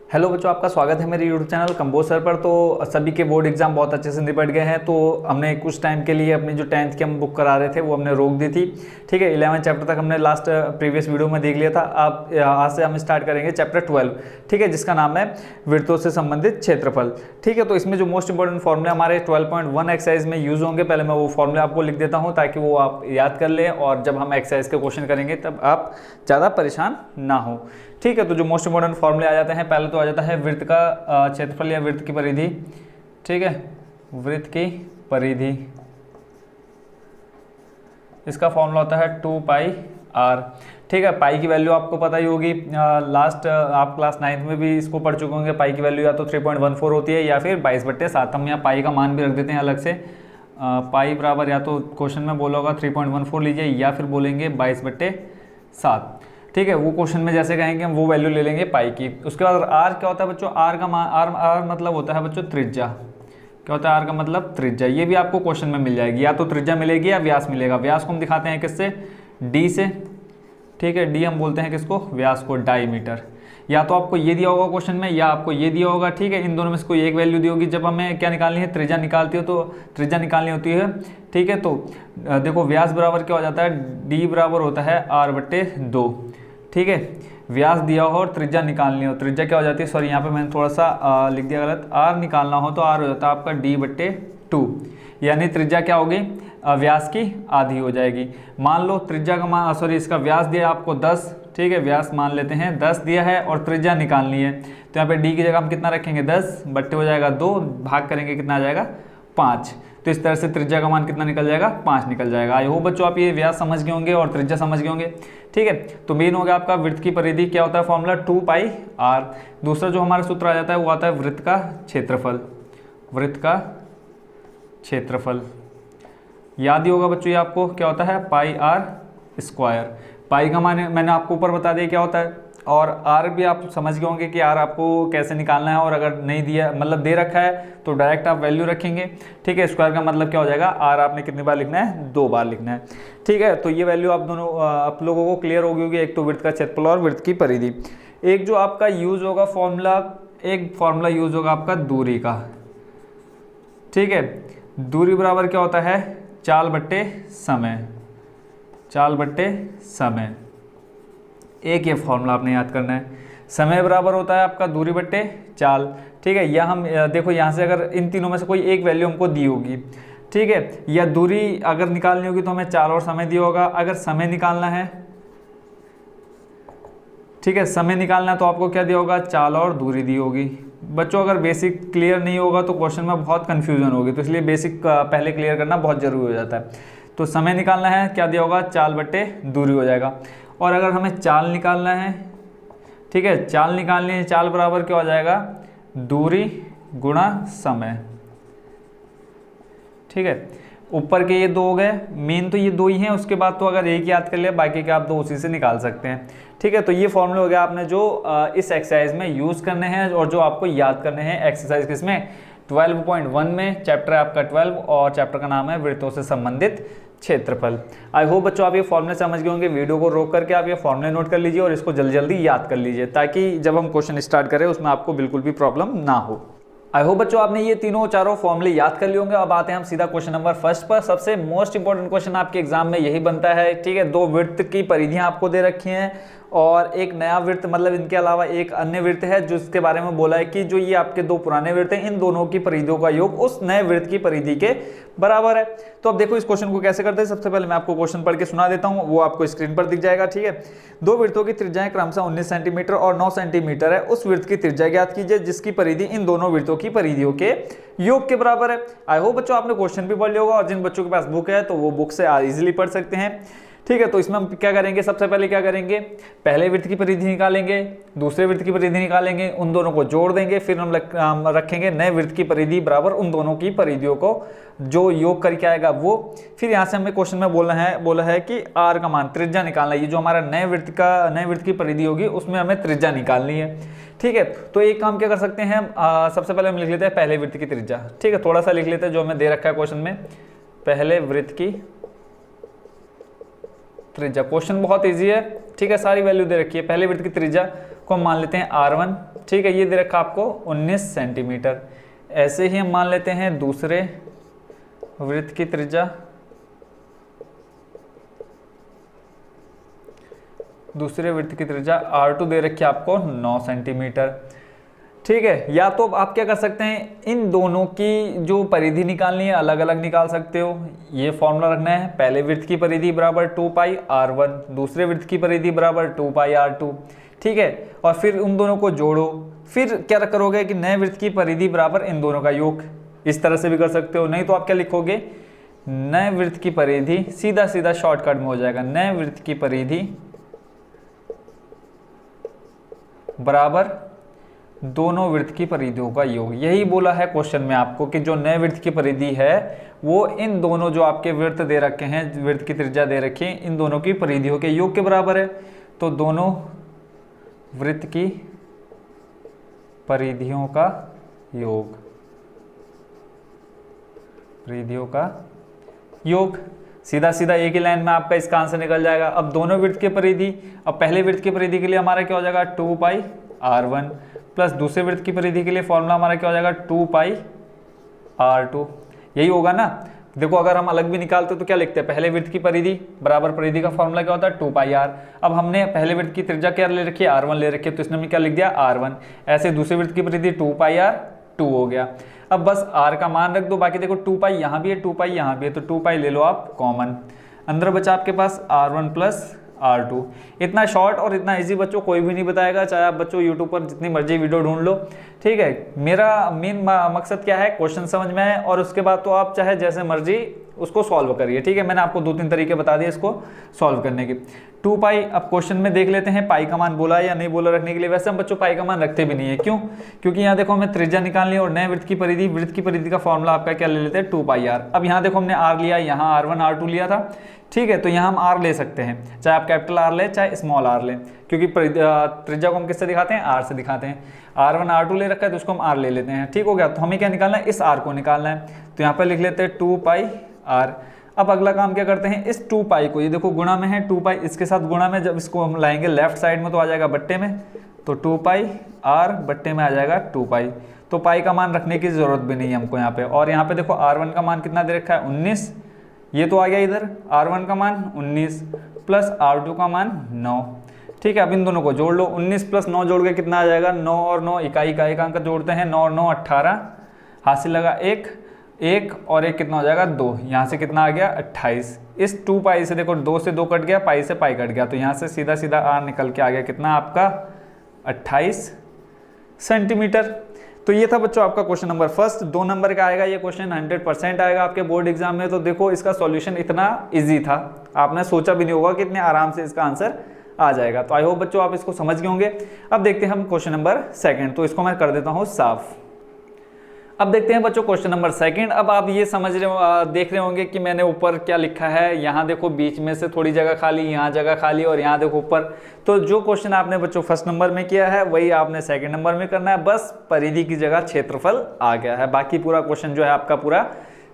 Hello बच्चों, आपका स्वागत है मेरे यूट्यूब चैनल कंबोज सर पर। तो सभी के बोर्ड एग्जाम बहुत अच्छे से निपट गए हैं। तो हमने कुछ टाइम के लिए अपनी जो 10th की हम बुक करा रहे थे वो हमने रोक दी थी। ठीक है, 11 चैप्टर तक हमने लास्ट प्रीवियस वीडियो में देख लिया था। अब आज से हम स्टार्ट करेंगे चैप्टर 12, ठीक है, जिसका नाम है वृत्तों से संबंधित क्षेत्रफल। ठीक है, तो इसमें जो मोस्ट इंपॉर्टेंट फॉर्मूले हमारे 12.1 एक्सरसाइज में यूज होंगे। पहले मैं वो फॉर्मूले आपको लिख देता हूँ ताकि वो आप याद कर लें, और जब हम एक्सरसाइज के क्वेश्चन करेंगे तब आप ज़्यादा परेशान ना हो। ठीक है, तो जो मोस्ट इंपॉर्टेंट फॉर्मूले आ जाते हैं, पहले तो आ जाता है वृत्त का क्षेत्रफल या वृत्त की परिधि। ठीक है, वृत्त की परिधि, इसका फॉर्मूला होता है 2 पाई आर। ठीक है, पाई की वैल्यू आपको पता ही होगी, लास्ट आप क्लास 9th में भी इसको पढ़ चुके होंगे। पाई की वैल्यू या तो 3.14 होती है या फिर 22/7। हम यहाँ पाई का मान भी रख देते हैं अलग से। पाई बराबर, या तो क्वेश्चन में बोला होगा 3.14 लीजिए, या फिर बोलेंगे 22/7। ठीक है, वो क्वेश्चन में जैसे कहेंगे हम वो वैल्यू ले लेंगे पाई की। उसके बाद आर क्या होता है बच्चों? आर का मान, आर मतलब होता है बच्चों त्रिज्या। क्या होता है आर का मतलब? त्रिज्या। ये भी आपको क्वेश्चन में मिल जाएगी, या तो त्रिज्या मिलेगी या व्यास मिलेगा। व्यास को हम दिखाते हैं किससे? डी से। ठीक है, डी हम बोलते हैं किसको? व्यास को, डायमीटर। या तो आपको ये दिया होगा क्वेश्चन में, या आपको ये दिया होगा। ठीक है, इन दोनों में से कोई एक वैल्यू दी होगी। जब हमें क्या निकालनी है? त्रिज्या निकालती हो तो त्रिज्या निकालनी होती है। ठीक है, तो देखो व्यास बराबर क्या हो जाता है? डी बराबर होता है r/2। ठीक है, व्यास दिया हो और त्रिज्या निकालनी हो, त्रिज्या क्या हो जाती है? सॉरी, यहाँ पे मैंने थोड़ा सा लिख दिया गलत। आर निकालना हो तो आर हो जाता है आपका d/2, यानी त्रिज्या क्या होगी? व्यास की आधी हो जाएगी। मान लो त्रिज्या का मान, सॉरी, इसका व्यास दिया आपको 10। ठीक है, व्यास मान लेते हैं 10 दिया है और त्रिज्या निकालनी है, तो यहाँ पे डी की जगह हम कितना रखेंगे? 10 बट्टे हो जाएगा 2, भाग करेंगे कितना आ जाएगा? 5। तो इस तरह से त्रिज्या का मान कितना निकल जाएगा? 5 निकल जाएगा। आई होप बच्चों आप ये व्यास समझ गए होंगे और त्रिज्या समझ गए होंगे। ठीक है, तो मेन हो गया आपका वृत्त की परिधि। क्या होता है फॉर्मूला? 2 pi are. दूसरा जो हमारा सूत्र आ जाता है वो आता है वृत्त का क्षेत्रफल। वृत्त का क्षेत्रफल याद ही होगा बच्चों, ये आपको क्या होता है? पाई आर स्क्वायर। पाई का मान मैंने आपको ऊपर बता दिया क्या होता है, और आर भी आप समझ गए होंगे कि आर आपको कैसे निकालना है। और अगर नहीं दिया, मतलब दे रखा है, तो डायरेक्ट आप वैल्यू रखेंगे। ठीक है, स्क्वायर का मतलब क्या हो जाएगा? आर आपने कितनी बार लिखना है? 2 बार लिखना है। ठीक है, तो ये वैल्यू आप दोनों आप लोगों को क्लियर होगी होगी। एक तो वृत्त का क्षेत्रफल और वृत्त की परिधि। एक जो आपका यूज होगा फॉर्मूला, एक फॉर्मूला यूज होगा आपका दूरी का। ठीक है, दूरी बराबर क्या होता है? चाल बट्टे समय। चाल बट्टे समय, एक ये फॉर्मूला आपने याद करना है। समय बराबर होता है आपका दूरी बट्टे चाल। ठीक है, या हम देखो यहाँ से अगर इन तीनों में से कोई एक वैल्यू हमको दी होगी, ठीक है, या दूरी अगर निकालनी होगी तो हमें चाल और समय दिया होगा। अगर समय निकालना है, ठीक है, समय निकालना है तो आपको क्या दिया होगा? चाल और दूरी दी होगी। बच्चों अगर बेसिक क्लियर नहीं होगा तो क्वेश्चन में बहुत कंफ्यूजन होगी, तो इसलिए बेसिक पहले क्लियर करना बहुत जरूरी हो जाता है। तो समय निकालना है, क्या दिया होगा? चाल बट्टे दूरी हो जाएगा। और अगर हमें चाल निकालना है, ठीक है, चाल निकालनी है, चाल बराबर क्या हो जाएगा? दूरी गुणा समय। ठीक है, ऊपर के ये 2 हो गए, मेन तो ये 2 ही हैं। उसके बाद तो अगर एक याद कर लिया, बाकी के आप 2 उसी से निकाल सकते हैं। ठीक है, तो ये फॉर्मूले हो गया आपने जो इस एक्सरसाइज में यूज करने हैं और जो आपको याद करने हैं। एक्सरसाइज किसमें? 12.1 में। चैप्टर है आपका 12 और चैप्टर का नाम है वृत्तों से संबंधित क्षेत्रफल। आई होप बच्चों आप ये फॉर्मूले समझ गए होंगे। वीडियो को रोक करके आप ये फॉर्मूले नोट कर लीजिए और इसको जल्दी जल्दी याद कर लीजिए, ताकि जब हम क्वेश्चन स्टार्ट करें उसमें आपको बिल्कुल भी प्रॉब्लम ना हो। आई होप बच्चों आपने ये तीनों चारों फॉर्मूले याद कर लिए होंगे। अब आते हैं हम सीधा क्वेश्चन नंबर 1 पर। सबसे मोस्ट इंपॉर्टेंट क्वेश्चन आपके एग्जाम में यही बनता है। ठीक है, 2 वृत्त की परिधियां आपको दे रखी हैं और एक नया वृत्त, मतलब इनके अलावा एक अन्य वृत्त है जिसके बारे में बोला है कि जो ये आपके 2 पुराने वृत्त हैं, इन दोनों की परिधियों का योग उस नए वृत्त की परिधि के बराबर है। तो अब देखो इस क्वेश्चन को कैसे करते हैं। सबसे पहले मैं आपको क्वेश्चन पढ़ के सुना देता हूं, वो आपको स्क्रीन पर दिख जाएगा। ठीक है, 2 वृत्तों की त्रिज्याएं क्रमशः 19 सेंटीमीटर और 9 सेंटीमीटर है। उस वृत्त की त्रिज्या ज्ञात कीजिए जिसकी परिधि इन दोनों वृत्तों की परिधियों के योग के बराबर है। आई होप बच्चों आपने क्वेश्चन भी पढ़ लिया होगा, और जिन बच्चों के पास बुक है तो वो बुक से इजीली पढ़ सकते हैं। ठीक है, तो इसमें हम क्या करेंगे? सबसे पहले क्या करेंगे? पहले वृत्त की परिधि निकालेंगे, दूसरे वृत्त की परिधि निकालेंगे, उन दोनों को जोड़ देंगे, फिर हम रखेंगे नए वृत्त की परिधि बराबर उन दोनों की परिधियों को, जो योग करके आएगा वो। फिर यहाँ से हमें क्वेश्चन में बोला है कि आर का मान, त्रिज्या निकालना है। ये जो हमारा नए वृत्त की परिधि होगी उसमें हमें त्रिज्या निकालनी है। ठीक है, तो एक काम क्या कर सकते हैं हम, सबसे पहले हम लिख लेते हैं पहले वृत्त की त्रिज्या। ठीक है, थोड़ा सा लिख लेते हैं जो हमें दे रखा है क्वेश्चन में, पहले वृत्त की त्रिज्या। क्वेश्चन बहुत इजी है। ठीक है, सारी वैल्यू दे रखी है। पहले वृत्त की त्रिज्या को हम मान लेते हैं R1, ठीक है, ये दे रखा आपको 19 सेंटीमीटर। ऐसे ही हम मान लेते हैं दूसरे वृत्त की त्रिज्या, दूसरे वृत्त की त्रिज्या R2 दे रखी है आपको 9 सेंटीमीटर, ठीक है। या तो आप क्या कर सकते हैं, इन दोनों की जो परिधि निकालनी है अलग अलग निकाल सकते हो। ये फॉर्मूला रखना है, पहले वृत्त की परिधि बराबर 2 पाई R1, दूसरे वृत्त की परिधि बराबर 2 पाई R2, ठीक है। और फिर उन दोनों को जोड़ो, फिर क्या करोगे कि नए वृत्त की परिधि बराबर इन दोनों का योग। इस तरह से भी कर सकते हो, नहीं तो आप क्या लिखोगे, नए वृत्त की परिधि, सीधा सीधा शॉर्टकट में हो जाएगा, नए वृत्त की परिधि बराबर दोनों वृत्त की परिधियों का योग। यही बोला है क्वेश्चन में आपको कि जो नए वृत्त की परिधि है वो इन दोनों जो आपके वृत्त दे रखे हैं, वृत्त की त्रिज्या दे रखी है, इन दोनों की परिधियों के योग के बराबर है। तो दोनों वृत्त की परिधियों का योग, परिधियों का योग, सीधा सीधा एक ही लाइन में आपका इसका आंसर निकल जाएगा। अब दोनों वृत्त की परिधि, अब पहले वृत्त की परिधि के लिए हमारा क्या हो जाएगा 2 पाई R1 प्लस दूसरे वृत्त की परिधि के लिए फॉर्मूला हमारा क्या हो जाएगा 2 पाई R2, यही होगा ना। देखो अगर हम अलग भी निकालते तो क्या लिखते हैं, पहले वृत्त की परिधि बराबर परिधि का फॉर्मूला क्या होता है 2 पाई R। अब हमने पहले वृत्त की त्रिज्या क्या ले रखी है R1 ले रखी है, तो इसने हमने क्या लिख दिया R1। ऐसे दूसरे वृत्त की परिधि 2 पाई R 2 हो गया। अब बस R का मान रख दो, बाकी देखो 2 पाई यहाँ भी है 2 पाई यहाँ भी है, तो 2 पाई ले लो आप कॉमन, अंदर बचा आपके पास R1 प्लस R2। इतना शॉर्ट और इतना इजी बच्चों कोई भी नहीं बताएगा, चाहे आप बच्चों यूट्यूब पर जितनी मर्जी वीडियो ढूंढ लो, ठीक है। मेरा मेन मकसद क्या है, क्वेश्चन समझ में आए और उसके बाद तो आप चाहे जैसे मर्जी उसको सॉल्व करिए, ठीक है। मैंने आपको 2-3 तरीके बता दिए इसको सॉल्व करने के। 2 पाई, अब क्वेश्चन में देख लेते हैं पाई का मान बोला या नहीं बोला रखने के लिए। वैसे हम बच्चों पाई का मान रखते भी नहीं है, क्यों, क्योंकि यहाँ देखो हमें त्रिज्या निकालनी है और नए वृत्त की परिधि का फॉर्मूला आपका क्या ले लेते हैं 2 पाई R। अब यहाँ देखो हमने R लिया, यहाँ R1 R2 लिया था, ठीक है, तो यहाँ हम R ले सकते हैं, चाहे आप कैपिटल R ले चाहे स्मॉल r लें, क्योंकि त्रिज्या को हम किससे दिखाते हैं R से दिखाते हैं। R1 R2 ले रखा है तो उसको हम R ले लेते हैं, ठीक हो गया। तो हमें क्या निकालना है, इस R को निकालना है, तो यहाँ पर लिख लेते हैं 2 पाई R। अब अगला काम क्या करते हैं, इस 2 पाई को, ये देखो गुणा में है 2 पाई, इसके साथ गुणा में जब इसको हम लाएंगे लेफ्ट साइड में तो आ जाएगा बट्टे में, तो 2 पाई R बट्टे में आ जाएगा 2 पाई। तो पाई का मान रखने की जरूरत भी नहीं है हमको यहाँ पे। और यहाँ पे देखो R1 का मान कितना दे रखा है 19, ये तो आ गया इधर R1 का मान 19 प्लस R2 का मान 9, ठीक है। अब इन दोनों को जोड़ लो, 19 प्लस 9 जोड़ के कितना आ जाएगा, 9 और 9 इकाई का एक अंक जोड़ते हैं, 9 और 9 18, हासिल लगा 1 और 1 कितना हो जाएगा 2, यहाँ से कितना आ गया 28। इस 2 पाई से देखो 2 से 2 कट गया, पाई से पाई कट गया, तो यहाँ से सीधा सीधा R निकल के आ गया कितना आपका 28 सेंटीमीटर। तो ये था बच्चों आपका क्वेश्चन नंबर फर्स्ट। 2 नंबर का आएगा ये क्वेश्चन, 100% आएगा आपके बोर्ड एग्जाम में। तो देखो इसका सॉल्यूशन इतना इजी था, आपने सोचा भी नहीं होगा कि इतने आराम से इसका आंसर आ जाएगा। तो आई होप बच्चों आप इसको समझ गए होंगे। अब देखते हैं हम क्वेश्चन नंबर सेकंड, तो इसको मैं कर देता हूँ साफ। अब देखते हैं बच्चों क्वेश्चन नंबर सेकंड। अब आप ये समझ रहे देख रहे होंगे कि मैंने ऊपर क्या लिखा है, यहाँ देखो बीच में से थोड़ी जगह खाली, यहाँ जगह खाली और यहाँ देखो ऊपर। तो जो क्वेश्चन आपने बच्चों फर्स्ट नंबर में किया है वही आपने सेकंड नंबर में करना है, बस परिधि की जगह क्षेत्रफल आ गया है। बाकी पूरा क्वेश्चन जो है आपका पूरा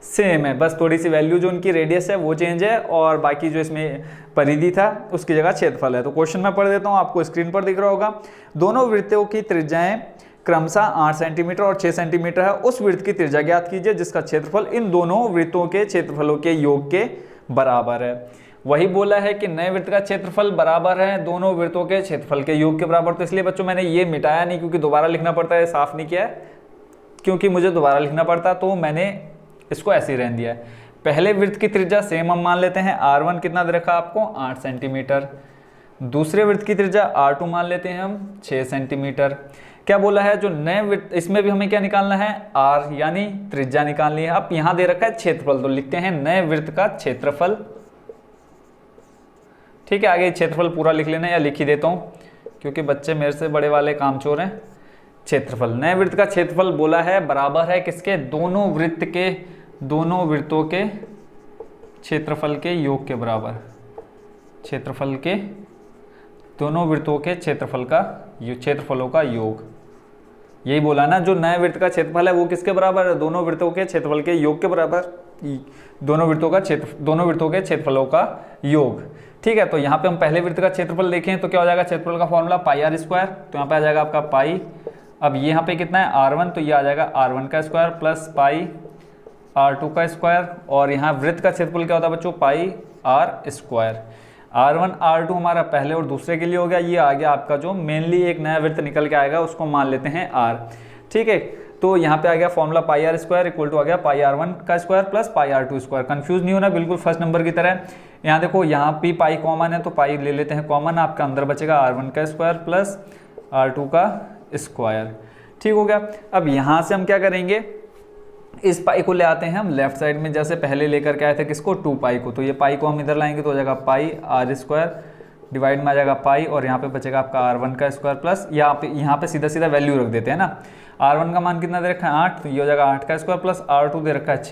सेम है, बस थोड़ी सी वैल्यू जो उनकी रेडियस है वो चेंज है और बाकी जो इसमें परिधि था उसकी जगह क्षेत्रफल है। तो क्वेश्चन मैं पढ़ देता हूँ, आपको स्क्रीन पर दिख रहा होगा। दोनों वृत्तों की त्रिज्याएं क्रमशः 8 सेंटीमीटर और 6 सेंटीमीटर है। उस वृत्त की त्रिज्या ज्ञात कीजिए जिसका क्षेत्रफल इन दोनों वृत्तों के क्षेत्रफलों के योग के बराबर है। वही बोला है कि नए वृत्त का क्षेत्रफल बराबर है दोनों वृत्तों के क्षेत्रफल के योग के बराबर। तो इसलिए बच्चों मैंने ये मिटाया नहीं, क्योंकि दोबारा लिखना पड़ता है, साफ नहीं किया है क्योंकि मुझे दोबारा लिखना पड़ता, तो मैंने इसको ऐसे ही रहने दिया है। पहले वृत्त की त्रिज्या सेम हम मान लेते हैं, R1 कितना दे रखा आपको 8 सेंटीमीटर। दूसरे वृत्त की त्रिज्या R2 मान लेते हैं हम 6 सेंटीमीटर। क्या बोला है, जो नए वृत्त, इसमें भी हमें क्या निकालना है R यानी त्रिज्या निकालनी है। अब यहाँ दे रखा है क्षेत्रफल, तो लिखते हैं नए वृत्त का क्षेत्रफल, ठीक है। आगे क्षेत्रफल पूरा लिख लेना, या लिख ही देता हूँ क्योंकि बच्चे मेरे से बड़े वाले कामचोर हैं। क्षेत्रफल, नए वृत्त का क्षेत्रफल बोला है बराबर है किसके, दोनों वृत्तों के क्षेत्रफल के योग के बराबर। क्षेत्रफल के दोनों वृत्तों के क्षेत्रफलों का योग, यही बोला ना। जो नए वृत्त का क्षेत्रफल है वो किसके बराबर है, दोनों वृत्तों के क्षेत्रफल के योग के बराबर। दोनों वृत्तों के क्षेत्रफलों का योग। ठीक है, तो यहाँ पे हम पहले वृत्त का क्षेत्रफल देखें तो क्या हो जाएगा, क्षेत्रफल का फॉर्मूला पाई आर स्क्वायर, तो यहाँ पे आ जाएगा आपका पाई, अब यहाँ पे कितना है R1, तो ये आ जाएगा R1 का स्क्वायर प्लस पाई R2 का स्क्वायर, और यहाँ वृत्त का क्षेत्रफल क्या होता है बच्चों, पाई आर स्क्वायर। R1 R2 हमारा पहले और दूसरे के लिए हो गया, ये आ गया आपका जो मेनली एक नया वृत्त निकल के आएगा उसको मान लेते हैं R। ठीक है, तो यहाँ पे आ गया formula pi R square equal to आ गया पाई R1 का square plus pi R2 square. Confuse नहीं होना, बिल्कुल फर्स्ट नंबर की तरह। यहाँ देखो यहाँ भी पाई कॉमन है तो पाई ले लेते हैं कॉमन, आपका अंदर बचेगा R1 का स्क्वायर प्लस R2 का स्क्वायर। ठीक हो गया। अब यहाँ से हम क्या करेंगे, इस पाई को ले आते हैं हम लेफ्ट साइड में, जैसे पहले लेकर के आए थे किसको, 2 पाई को, तो ये पाई को हम इधर लाएंगे तो हो जाएगा पाई आर स्क्वायर डिवाइड में आ जाएगा पाई, और यहाँ पे बचेगा आपका R1 का स्क्वायर प्लस यहाँ पे सीधा सीधा वैल्यू रख देते हैं ना। R1 का मान कितना दे रखा है 8, तो ये हो जाएगा 8 का स्क्वायर प्लस R2 दे रखा है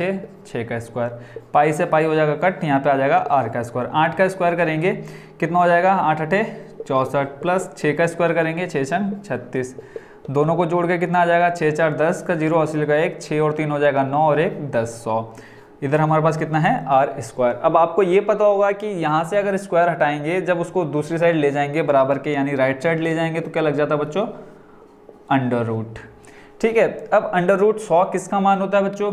6 का स्क्वायर। पाई से पाई हो जाएगा कट, यहाँ पे आ जाएगा R का स्क्वायर। 8 का स्क्वायर करेंगे कितना हो जाएगा, 8 8 64 प्लस 6 का स्क्वायर करेंगे 6 6 36, दोनों को जोड़ के कितना आ जाएगा 6 4 10 का 0 80 का 1, 6 और 3 हो जाएगा 9 और 1 10 100। इधर हमारे पास कितना है आर स्क्वायर। अब आपको ये पता होगा कि यहाँ से अगर स्क्वायर हटाएंगे, जब उसको दूसरी साइड ले जाएंगे बराबर के यानी राइट साइड ले जाएंगे तो क्या लग जाता है बच्चों, अंडर रूट। ठीक है, अब अंडर रूट 100 किसका मान होता है बच्चों,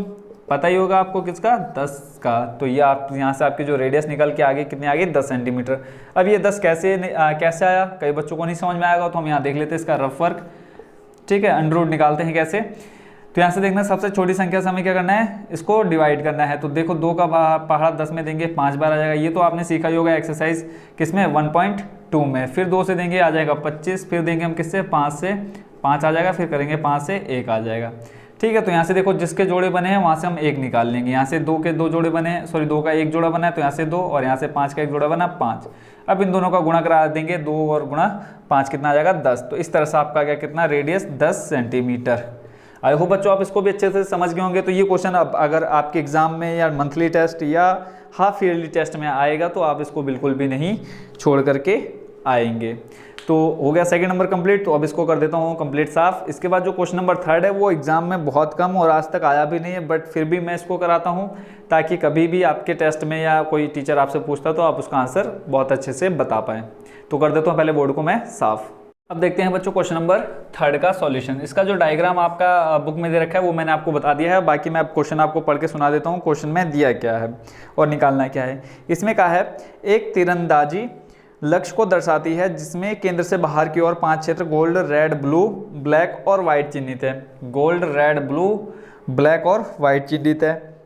पता ही होगा आपको किसका, 10 का। तो ये आप यहाँ से आपकी जो रेडियस निकल के आगे कितने आगे 10 सेंटीमीटर। अब ये 10 कैसे आया, कई बच्चों को नहीं समझ में आएगा, तो हम यहाँ देख लेते हैं इसका रफ वर्क। ठीक है, अंडर रूट निकालते हैं कैसे, तो यहाँ से देखना सबसे छोटी संख्या से हमें क्या करना है, इसको डिवाइड करना है। तो देखो 2 का पहाड़ा 10 में देंगे 5 बार आ जाएगा, ये तो आपने सीखा ही होगा एक्सरसाइज किसमें 1.2 में। फिर 2 से देंगे आ जाएगा 25, फिर देंगे हम किससे 5 से 5 आ जाएगा, फिर करेंगे 5 से 1 आ जाएगा। ठीक है, तो यहाँ से देखो जिसके जोड़े बने हैं वहाँ से हम 1 निकाल लेंगे, यहाँ से 2 के 2 जोड़े बने हैं, सॉरी 2 का 1 जोड़ा बना है तो यहाँ से 2, और यहाँ से 5 का 1 जोड़ा बना 5। अब इन दोनों का गुणा करा देंगे, 2 और गुणा 5 कितना आ जाएगा 10। तो इस तरह से आपका क्या कितना रेडियस 10 सेंटीमीटर। आई होप बच्चों आप इसको भी अच्छे से समझ गए होंगे। तो ये क्वेश्चन अब अगर आपके एग्जाम में या मंथली टेस्ट या हाफ ईयरली टेस्ट में आएगा तो आप इसको बिल्कुल भी नहीं छोड़ करके आएंगे। तो हो गया सेकंड नंबर कंप्लीट। तो अब इसको कर देता हूँ कंप्लीट साफ। इसके बाद जो क्वेश्चन नंबर 3 है वो एग्जाम में बहुत कम और आज तक आया भी नहीं है, बट फिर भी मैं इसको कराता हूँ ताकि कभी भी आपके टेस्ट में या कोई टीचर आपसे पूछता तो आप उसका आंसर बहुत अच्छे से बता पाएँ। तो कर देता हूँ पहले बोर्ड को मैं साफ। अब देखते हैं बच्चों क्वेश्चन नंबर 3 का सॉल्यूशन। इसका जो डायग्राम आपका बुक में दे रखा है वो मैंने आपको बता दिया है, बाकी मैं अब क्वेश्चन आपको पढ़ के सुना देता हूँ क्वेश्चन में दिया क्या है और निकालना क्या है। इसमें कहा है एक तीरंदाजी लक्ष्य को दर्शाती है जिसमें केंद्र से बाहर की ओर 5 क्षेत्र गोल्ड, रेड, ब्लू, ब्लैक और व्हाइट चिन्हित है। गोल्ड, रेड, ब्लू, ब्लैक और व्हाइट चिन्हित है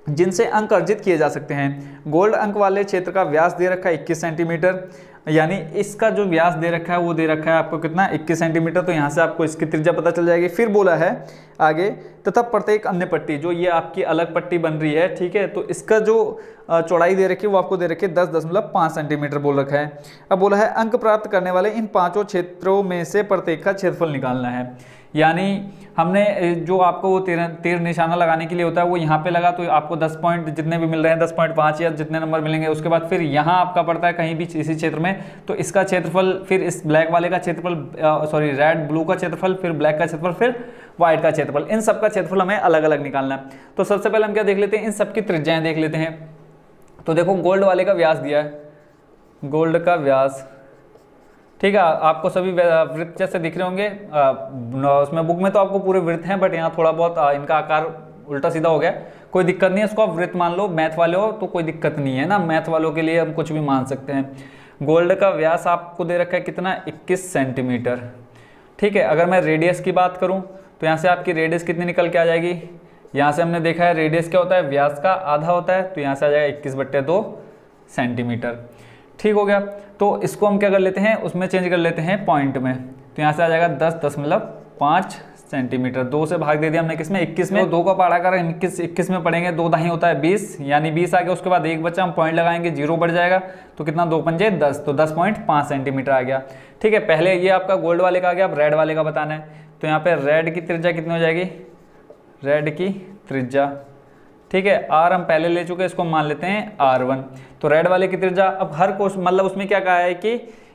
जिनसे अंक अर्जित किए जा सकते हैं। गोल्ड अंक वाले क्षेत्र का व्यास दे रखा है 21 सेंटीमीटर, यानी इसका जो व्यास दे रखा है वो दे रखा है आपको कितना 21 सेंटीमीटर। तो यहाँ से आपको इसकी त्रिज्या पता चल जाएगी। फिर बोला है आगे तथा प्रत्येक अन्य पट्टी जो ये आपकी अलग पट्टी बन रही है, ठीक है, तो इसका जो चौड़ाई दे रखी है वो आपको दे रखी है 10.5 सेंटीमीटर बोल रखा है। अब बोला है अंक प्राप्त करने वाले इन 5 क्षेत्रों में से प्रत्येक का क्षेत्रफल निकालना है। यानी हमने जो आपको वो तीर निशाना लगाने के लिए होता है वो यहाँ पे लगा, तो आपको 10 पॉइंट जितने भी मिल रहे हैं 10.5 या जितने नंबर मिलेंगे। उसके बाद फिर यहाँ आपका पड़ता है कहीं भी इसी क्षेत्र में, तो इसका क्षेत्रफल, फिर इस ब्लैक वाले का क्षेत्रफल, सॉरी रेड ब्लू का क्षेत्रफल, फिर ब्लैक का क्षेत्रफल, फिर व्हाइट का क्षेत्रफल, इन सब का क्षेत्रफल हमें अलग अलग निकालना है। तो सबसे पहले हम क्या देख लेते हैं, इन सबकी त्रिज्याएं देख लेते हैं। तो देखो गोल्ड वाले का व्यास दिया है, गोल्ड का व्यास, ठीक है, आपको सभी वृत्त जैसे दिख रहे होंगे। उसमें बुक में तो आपको पूरे वृत्त हैं, बट यहाँ थोड़ा बहुत इनका आकार उल्टा सीधा हो गया, कोई दिक्कत नहीं है, इसको आप वृत्त मान लो। मैथ वाले हो तो कोई दिक्कत नहीं है ना, मैथ वालों के लिए हम कुछ भी मान सकते हैं। गोल्ड का व्यास आपको दे रखा है कितना 21 सेंटीमीटर, ठीक है। अगर मैं रेडियस की बात करूँ तो यहाँ से आपकी रेडियस कितनी निकल के आ जाएगी, यहाँ से हमने देखा है रेडियस क्या होता है, व्यास का आधा होता है, तो यहाँ से आ जाएगा 21/2 सेंटीमीटर, ठीक हो गया। तो इसको हम क्या कर लेते हैं, उसमें चेंज कर लेते हैं पॉइंट में, तो यहाँ से आ जाएगा 10.5 सेंटीमीटर। 2 से भाग दे दिया हमने किसमें 21 में, तो 2 का पहाड़ा कर 21 में पढ़ेंगे, 2 दाही होता है 20, यानी 20 आ गया। उसके बाद 1 बचा, हम पॉइंट लगाएंगे 0 बढ़ जाएगा, तो कितना 2 पंजे 10, तो 10.5 सेंटीमीटर आ गया, ठीक है। पहले ये आपका गोल्ड वाले का आ गया, अब रेड वाले का बताना है। तो यहाँ पे रेड की त्रिज्या कितनी हो जाएगी, रेड की त्रिज्या, ठीक है, आर हम पहले ले चुके हैं, इसको मान लेते हैं R1। तो रेड वाले की त्रिज्या, अब हर क्वेश्चन मतलब उसमें क्या कहा है कि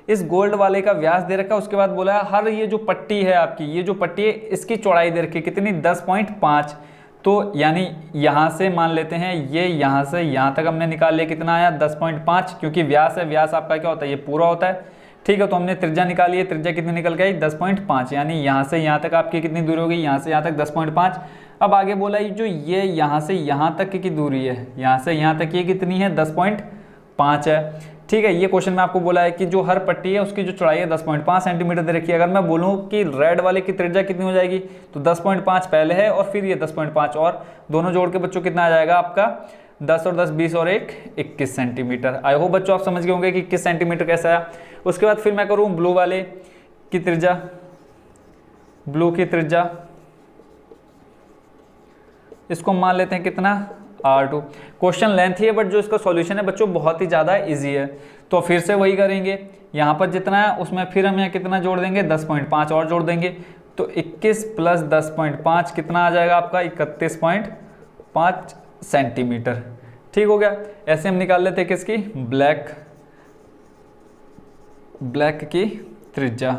इस गोल्ड वाले का व्यास दे रखा है, उसके बाद बोला है हर ये जो पट्टी है आपकी, ये जो पट्टी है इसकी चौड़ाई दे रखी है कितनी 10.5, तो यानी यहाँ से मान लेते हैं ये यहाँ से यहाँ तक हमने निकाल लिया, कितना आया 10.5, क्योंकि व्यास है, व्यास आपका क्या होता है, ये पूरा होता है, ठीक है। तो हमने त्रिज्या निकाली है, त्रिज्या कितनी निकल गई 10.5, यानी यहाँ से यहाँ तक आपकी कितनी दूरी होगी, यहाँ से यहाँ तक 10.5। अब आगे बोला ये जो ये यहाँ से यहाँ तक की दूरी है, यहाँ से यहाँ तक ये कितनी है 10.5 है, ठीक है। ये क्वेश्चन में आपको बोला है कि जो हर पट्टी है उसकी जो चौड़ाई है 10.5 सेंटीमीटर दे रखी है। अगर मैं बोलूँ कि रेड वाले की त्रिज्या कितनी हो जाएगी, तो 10.5 पहले है और फिर ये 10.5, और दोनों जोड़ के बच्चों कितना आ जाएगा आपका 10 और 10 20 और 1 21 सेंटीमीटर। आई होप बच्चों आप समझ गए होंगे कि 21 सेंटीमीटर कैसा है। उसके बाद फिर मैं करूँ ब्लू वाले की त्रिज्या, ब्लू की त्रिज्या इसको मान लेते हैं कितना R2। क्वेश्चन लेंथ ही है बट जो इसका सॉल्यूशन है बच्चों बहुत ही ज़्यादा इजी है। तो फिर से वही करेंगे, यहाँ पर जितना है उसमें फिर हम यहाँ कितना जोड़ देंगे 10.5 और जोड़ देंगे, तो 21 + 10.5 कितना आ जाएगा आपका 31.5 सेंटीमीटर, ठीक हो गया। ऐसे हम निकाल लेते हैं किसकी, ब्लैक की त्रिज्या।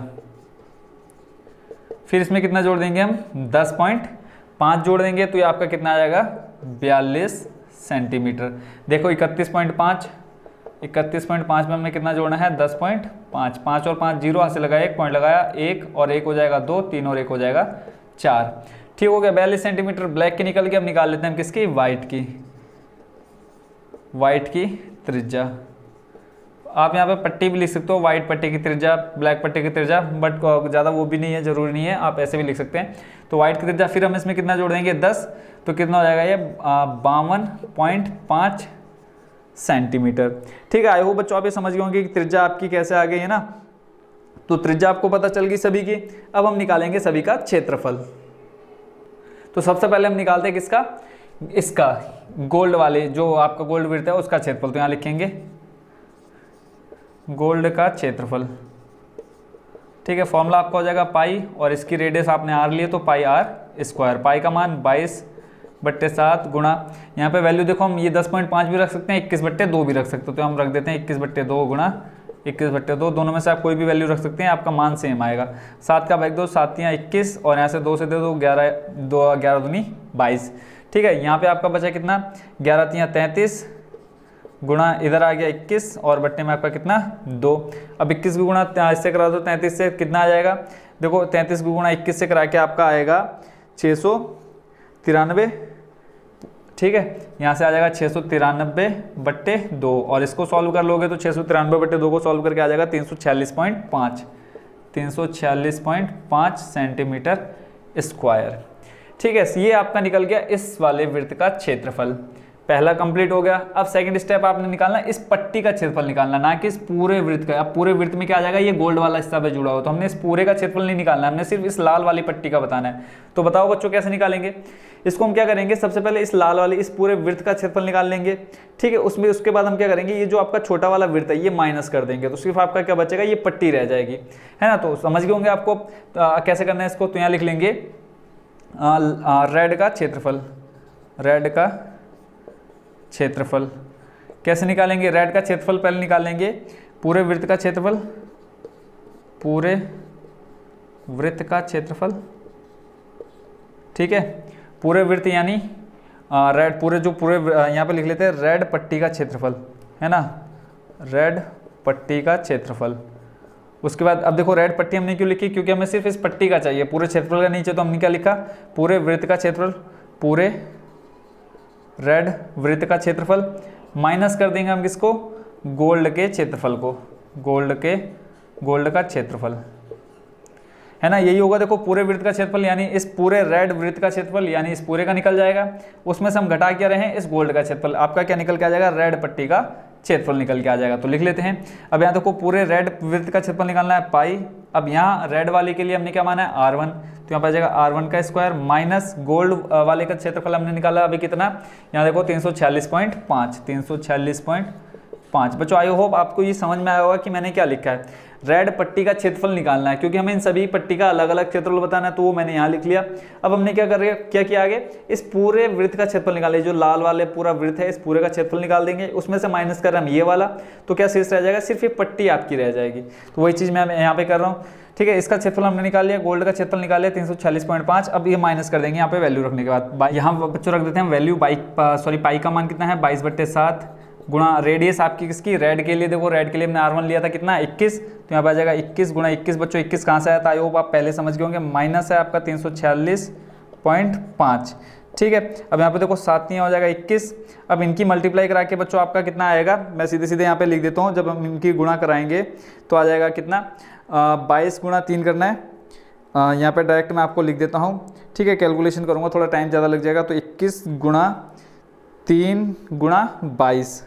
फिर इसमें कितना जोड़ देंगे हम 10.5 जोड़ देंगे, तो ये आपका कितना आ जाएगा 42 सेंटीमीटर। देखो 31.5 में हमें कितना जोड़ना है 10.5, 5 और 5 0 हाथ से लगाया, 1 पॉइंट लगाया, 1 और 1 हो जाएगा 2, 3 और 1 हो जाएगा 4, ठीक हो गया। 42 सेंटीमीटर ब्लैक की निकल के अब निकाल लेते हैं हम किसकी, वाइट की त्रिज्या। आप यहाँ पे पट्टी भी लिख सकते हो, वाइट पट्टी की त्रिज्या, ब्लैक पट्टी की त्रिज्या, बट ज़्यादा वो भी नहीं है, ज़रूरी नहीं है, आप ऐसे भी लिख सकते हैं। तो वाइट की त्रिज्या फिर हम इसमें कितना जोड़ देंगे 10, तो कितना हो जाएगा ये 52.5 सेंटीमीटर, ठीक है। आई होप बच्चों आप ये समझ गए होंगे कि त्रिज्या आपकी कैसे आ गई है ना। तो त्रिज्या आपको पता चल गई सभी की। अब हम निकालेंगे सभी का क्षेत्रफल। तो सबसे पहले हम निकालते हैं किसका, इसका गोल्ड वाले जो आपका गोल्ड वृत्त है उसका क्षेत्रफल। तो यहाँ लिखेंगे गोल्ड का क्षेत्रफल, ठीक है। फॉर्मूला आपका हो जाएगा पाई, और इसकी रेडियस आपने r लिए तो पाई r²। पाई का मान 22/7 गुणा, यहाँ पे वैल्यू देखो हम ये 10.5 भी रख सकते हैं, 21/2 भी रख सकते हो, तो हम रख देते हैं 21/2 गुणा 21/2। दोनों में से आप कोई भी वैल्यू रख सकते हैं, आपका मान सेम आएगा। 7 का भाग 2, 7 × 21, और यहाँ से 2 से दे दो 11, 11 दूनी 22, ठीक है। यहाँ पे आपका बचा कितना 11 × 33 गुणा इधर आ गया 21, और बट्टे में आपका कितना 2। अब 21 को गुणा इससे करा दो 33 से, कितना आ जाएगा, देखो 33 को गुणा 21 से करा के आपका आएगा 693, ठीक है। यहाँ से आ जाएगा 693/2, और इसको सॉल्व कर लोगे तो 693/2 को सॉल्व करके आ जाएगा 346.5 सेंटीमीटर स्क्वायर, ठीक है। ये आपका निकल गया इस वाले वृत्त का क्षेत्रफल। पहला कंप्लीट हो गया। अब सेकंड स्टेप आपने निकालना इस पट्टी का क्षेत्रफल निकालना, ना कि इस पूरे वृत्त का। अब पूरे वृत्त में क्या आ जाएगा, ये गोल्ड वाला हिस्सा पे जुड़ा हो, तो हमने इस पूरे का क्षेत्रफल नहीं निकालना, हमने सिर्फ इस लाल वाली पट्टी का बताना है। तो बताओ बच्चों कैसे निकालेंगे इसको। हम क्या करेंगे, सबसे पहले इस लाल वाले इस पूरे वृत्त का क्षेत्रफल निकाल लेंगे, ठीक है। उसके बाद हम क्या करेंगे, ये जो आपका छोटा वाला वृत्त है ये माइनस कर देंगे, तो सिर्फ आपका क्या बचेगा, ये पट्टी रह जाएगी, है ना। तो समझ गए होंगे आपको कैसे करना है इसको। तो यहाँ लिख लेंगे रेड का क्षेत्रफल कैसे निकालेंगे। रेड का क्षेत्रफल पहले निकालेंगे, पूरे वृत्त का क्षेत्रफल, ठीक है। पूरे वृत्त यानी रेड, पूरे यहाँ पे लिख लेते हैं रेड पट्टी का क्षेत्रफल, है ना, रेड पट्टी का क्षेत्रफल। उसके बाद अब देखो रेड पट्टी हमने क्यों लिखी, क्योंकि हमें सिर्फ इस पट्टी का चाहिए, पूरे क्षेत्रफल का नीचे। तो हमने क्या लिखा, पूरे वृत्त का क्षेत्रफल, पूरे रेड वृत्त का क्षेत्रफल, माइनस कर देंगे हम किसको, गोल्ड के क्षेत्रफल को, गोल्ड का क्षेत्रफल, है ना। यही होगा, देखो पूरे वृत्त का क्षेत्रफल यानी इस पूरे रेड वृत्त का क्षेत्रफल यानी इस पूरे का निकल जाएगा, उसमें से हम घटा क्या रहे हैं, इस गोल्ड का क्षेत्रफल। आपका क्या निकल के आ जाएगा, रेड पट्टी का क्षेत्रफल निकल के आ जाएगा। तो लिख लेते हैं। अब यहाँ देखो पूरे रेड वृत्त का क्षेत्रफल निकालना है पाई। अब यहाँ रेड वाले के लिए हमने क्या माना है R1, तो यहाँ पर आ जाएगा R1 का स्क्वायर माइनस गोल्ड वाले का क्षेत्रफल हमने निकाला अभी कितना, यहाँ देखो 346.5 5। बच्चों आई होप आपको ये समझ में आया होगा कि मैंने क्या लिखा है। रेड पट्टी का क्षेत्रफल निकालना है, क्योंकि हमें इन सभी पट्टी का अलग अलग क्षेत्रफल बताना है, तो वो मैंने यहाँ लिख लिया। अब हमने क्या किया आगे, इस पूरे वृत्त का क्षेत्रफल निकाले, जो लाल वाले पूरा वृत्त है इस पूरे का क्षेत्रफल निकाल देंगे, उसमें से माइनस कर रहे हैं हम ये वाला, तो क्या शेष रह जाएगा, सिर्फ ये पट्टी आपकी रह जाएगी। तो वही चीज़ मैं यहाँ पे कर रहा हूँ, ठीक है। इसका क्षेत्रफल हमने निकाल लिया, गोल्ड का क्षेत्रफल निकाल लिया 346.5। अब ये माइनस कर देंगे यहाँ पे वैल्यू रखने के बाद, यहाँ बच्चों रख देते हैं वैल्यू पाई का मान कितना है 22/7 गुणा रेडियस आपकी किसकी, रेड के लिए, देखो रेड के लिए हमने R1 लिया था कितना 21, तो यहाँ पे आ जाएगा 21 गुणा 21। बच्चों 21 कहाँ से आया था, आई होप आप पहले समझ गए होंगे, माइनस है आपका 346.5, ठीक है। अब यहाँ पे देखो 7 हो जाएगा 21। अब इनकी मल्टीप्लाई करा के बच्चों आपका कितना आएगा, मैं सीधे सीधे यहाँ पे लिख देता हूँ, जब हम इनकी गुणा कराएंगे तो आ जाएगा कितना 22 गुणा 3 करना है, यहाँ पे डायरेक्ट मैं आपको लिख देता हूँ, ठीक है। कैलकुलेशन करूँगा थोड़ा टाइम ज़्यादा लग जाएगा, तो 21 गुणा 3 गुणा 22,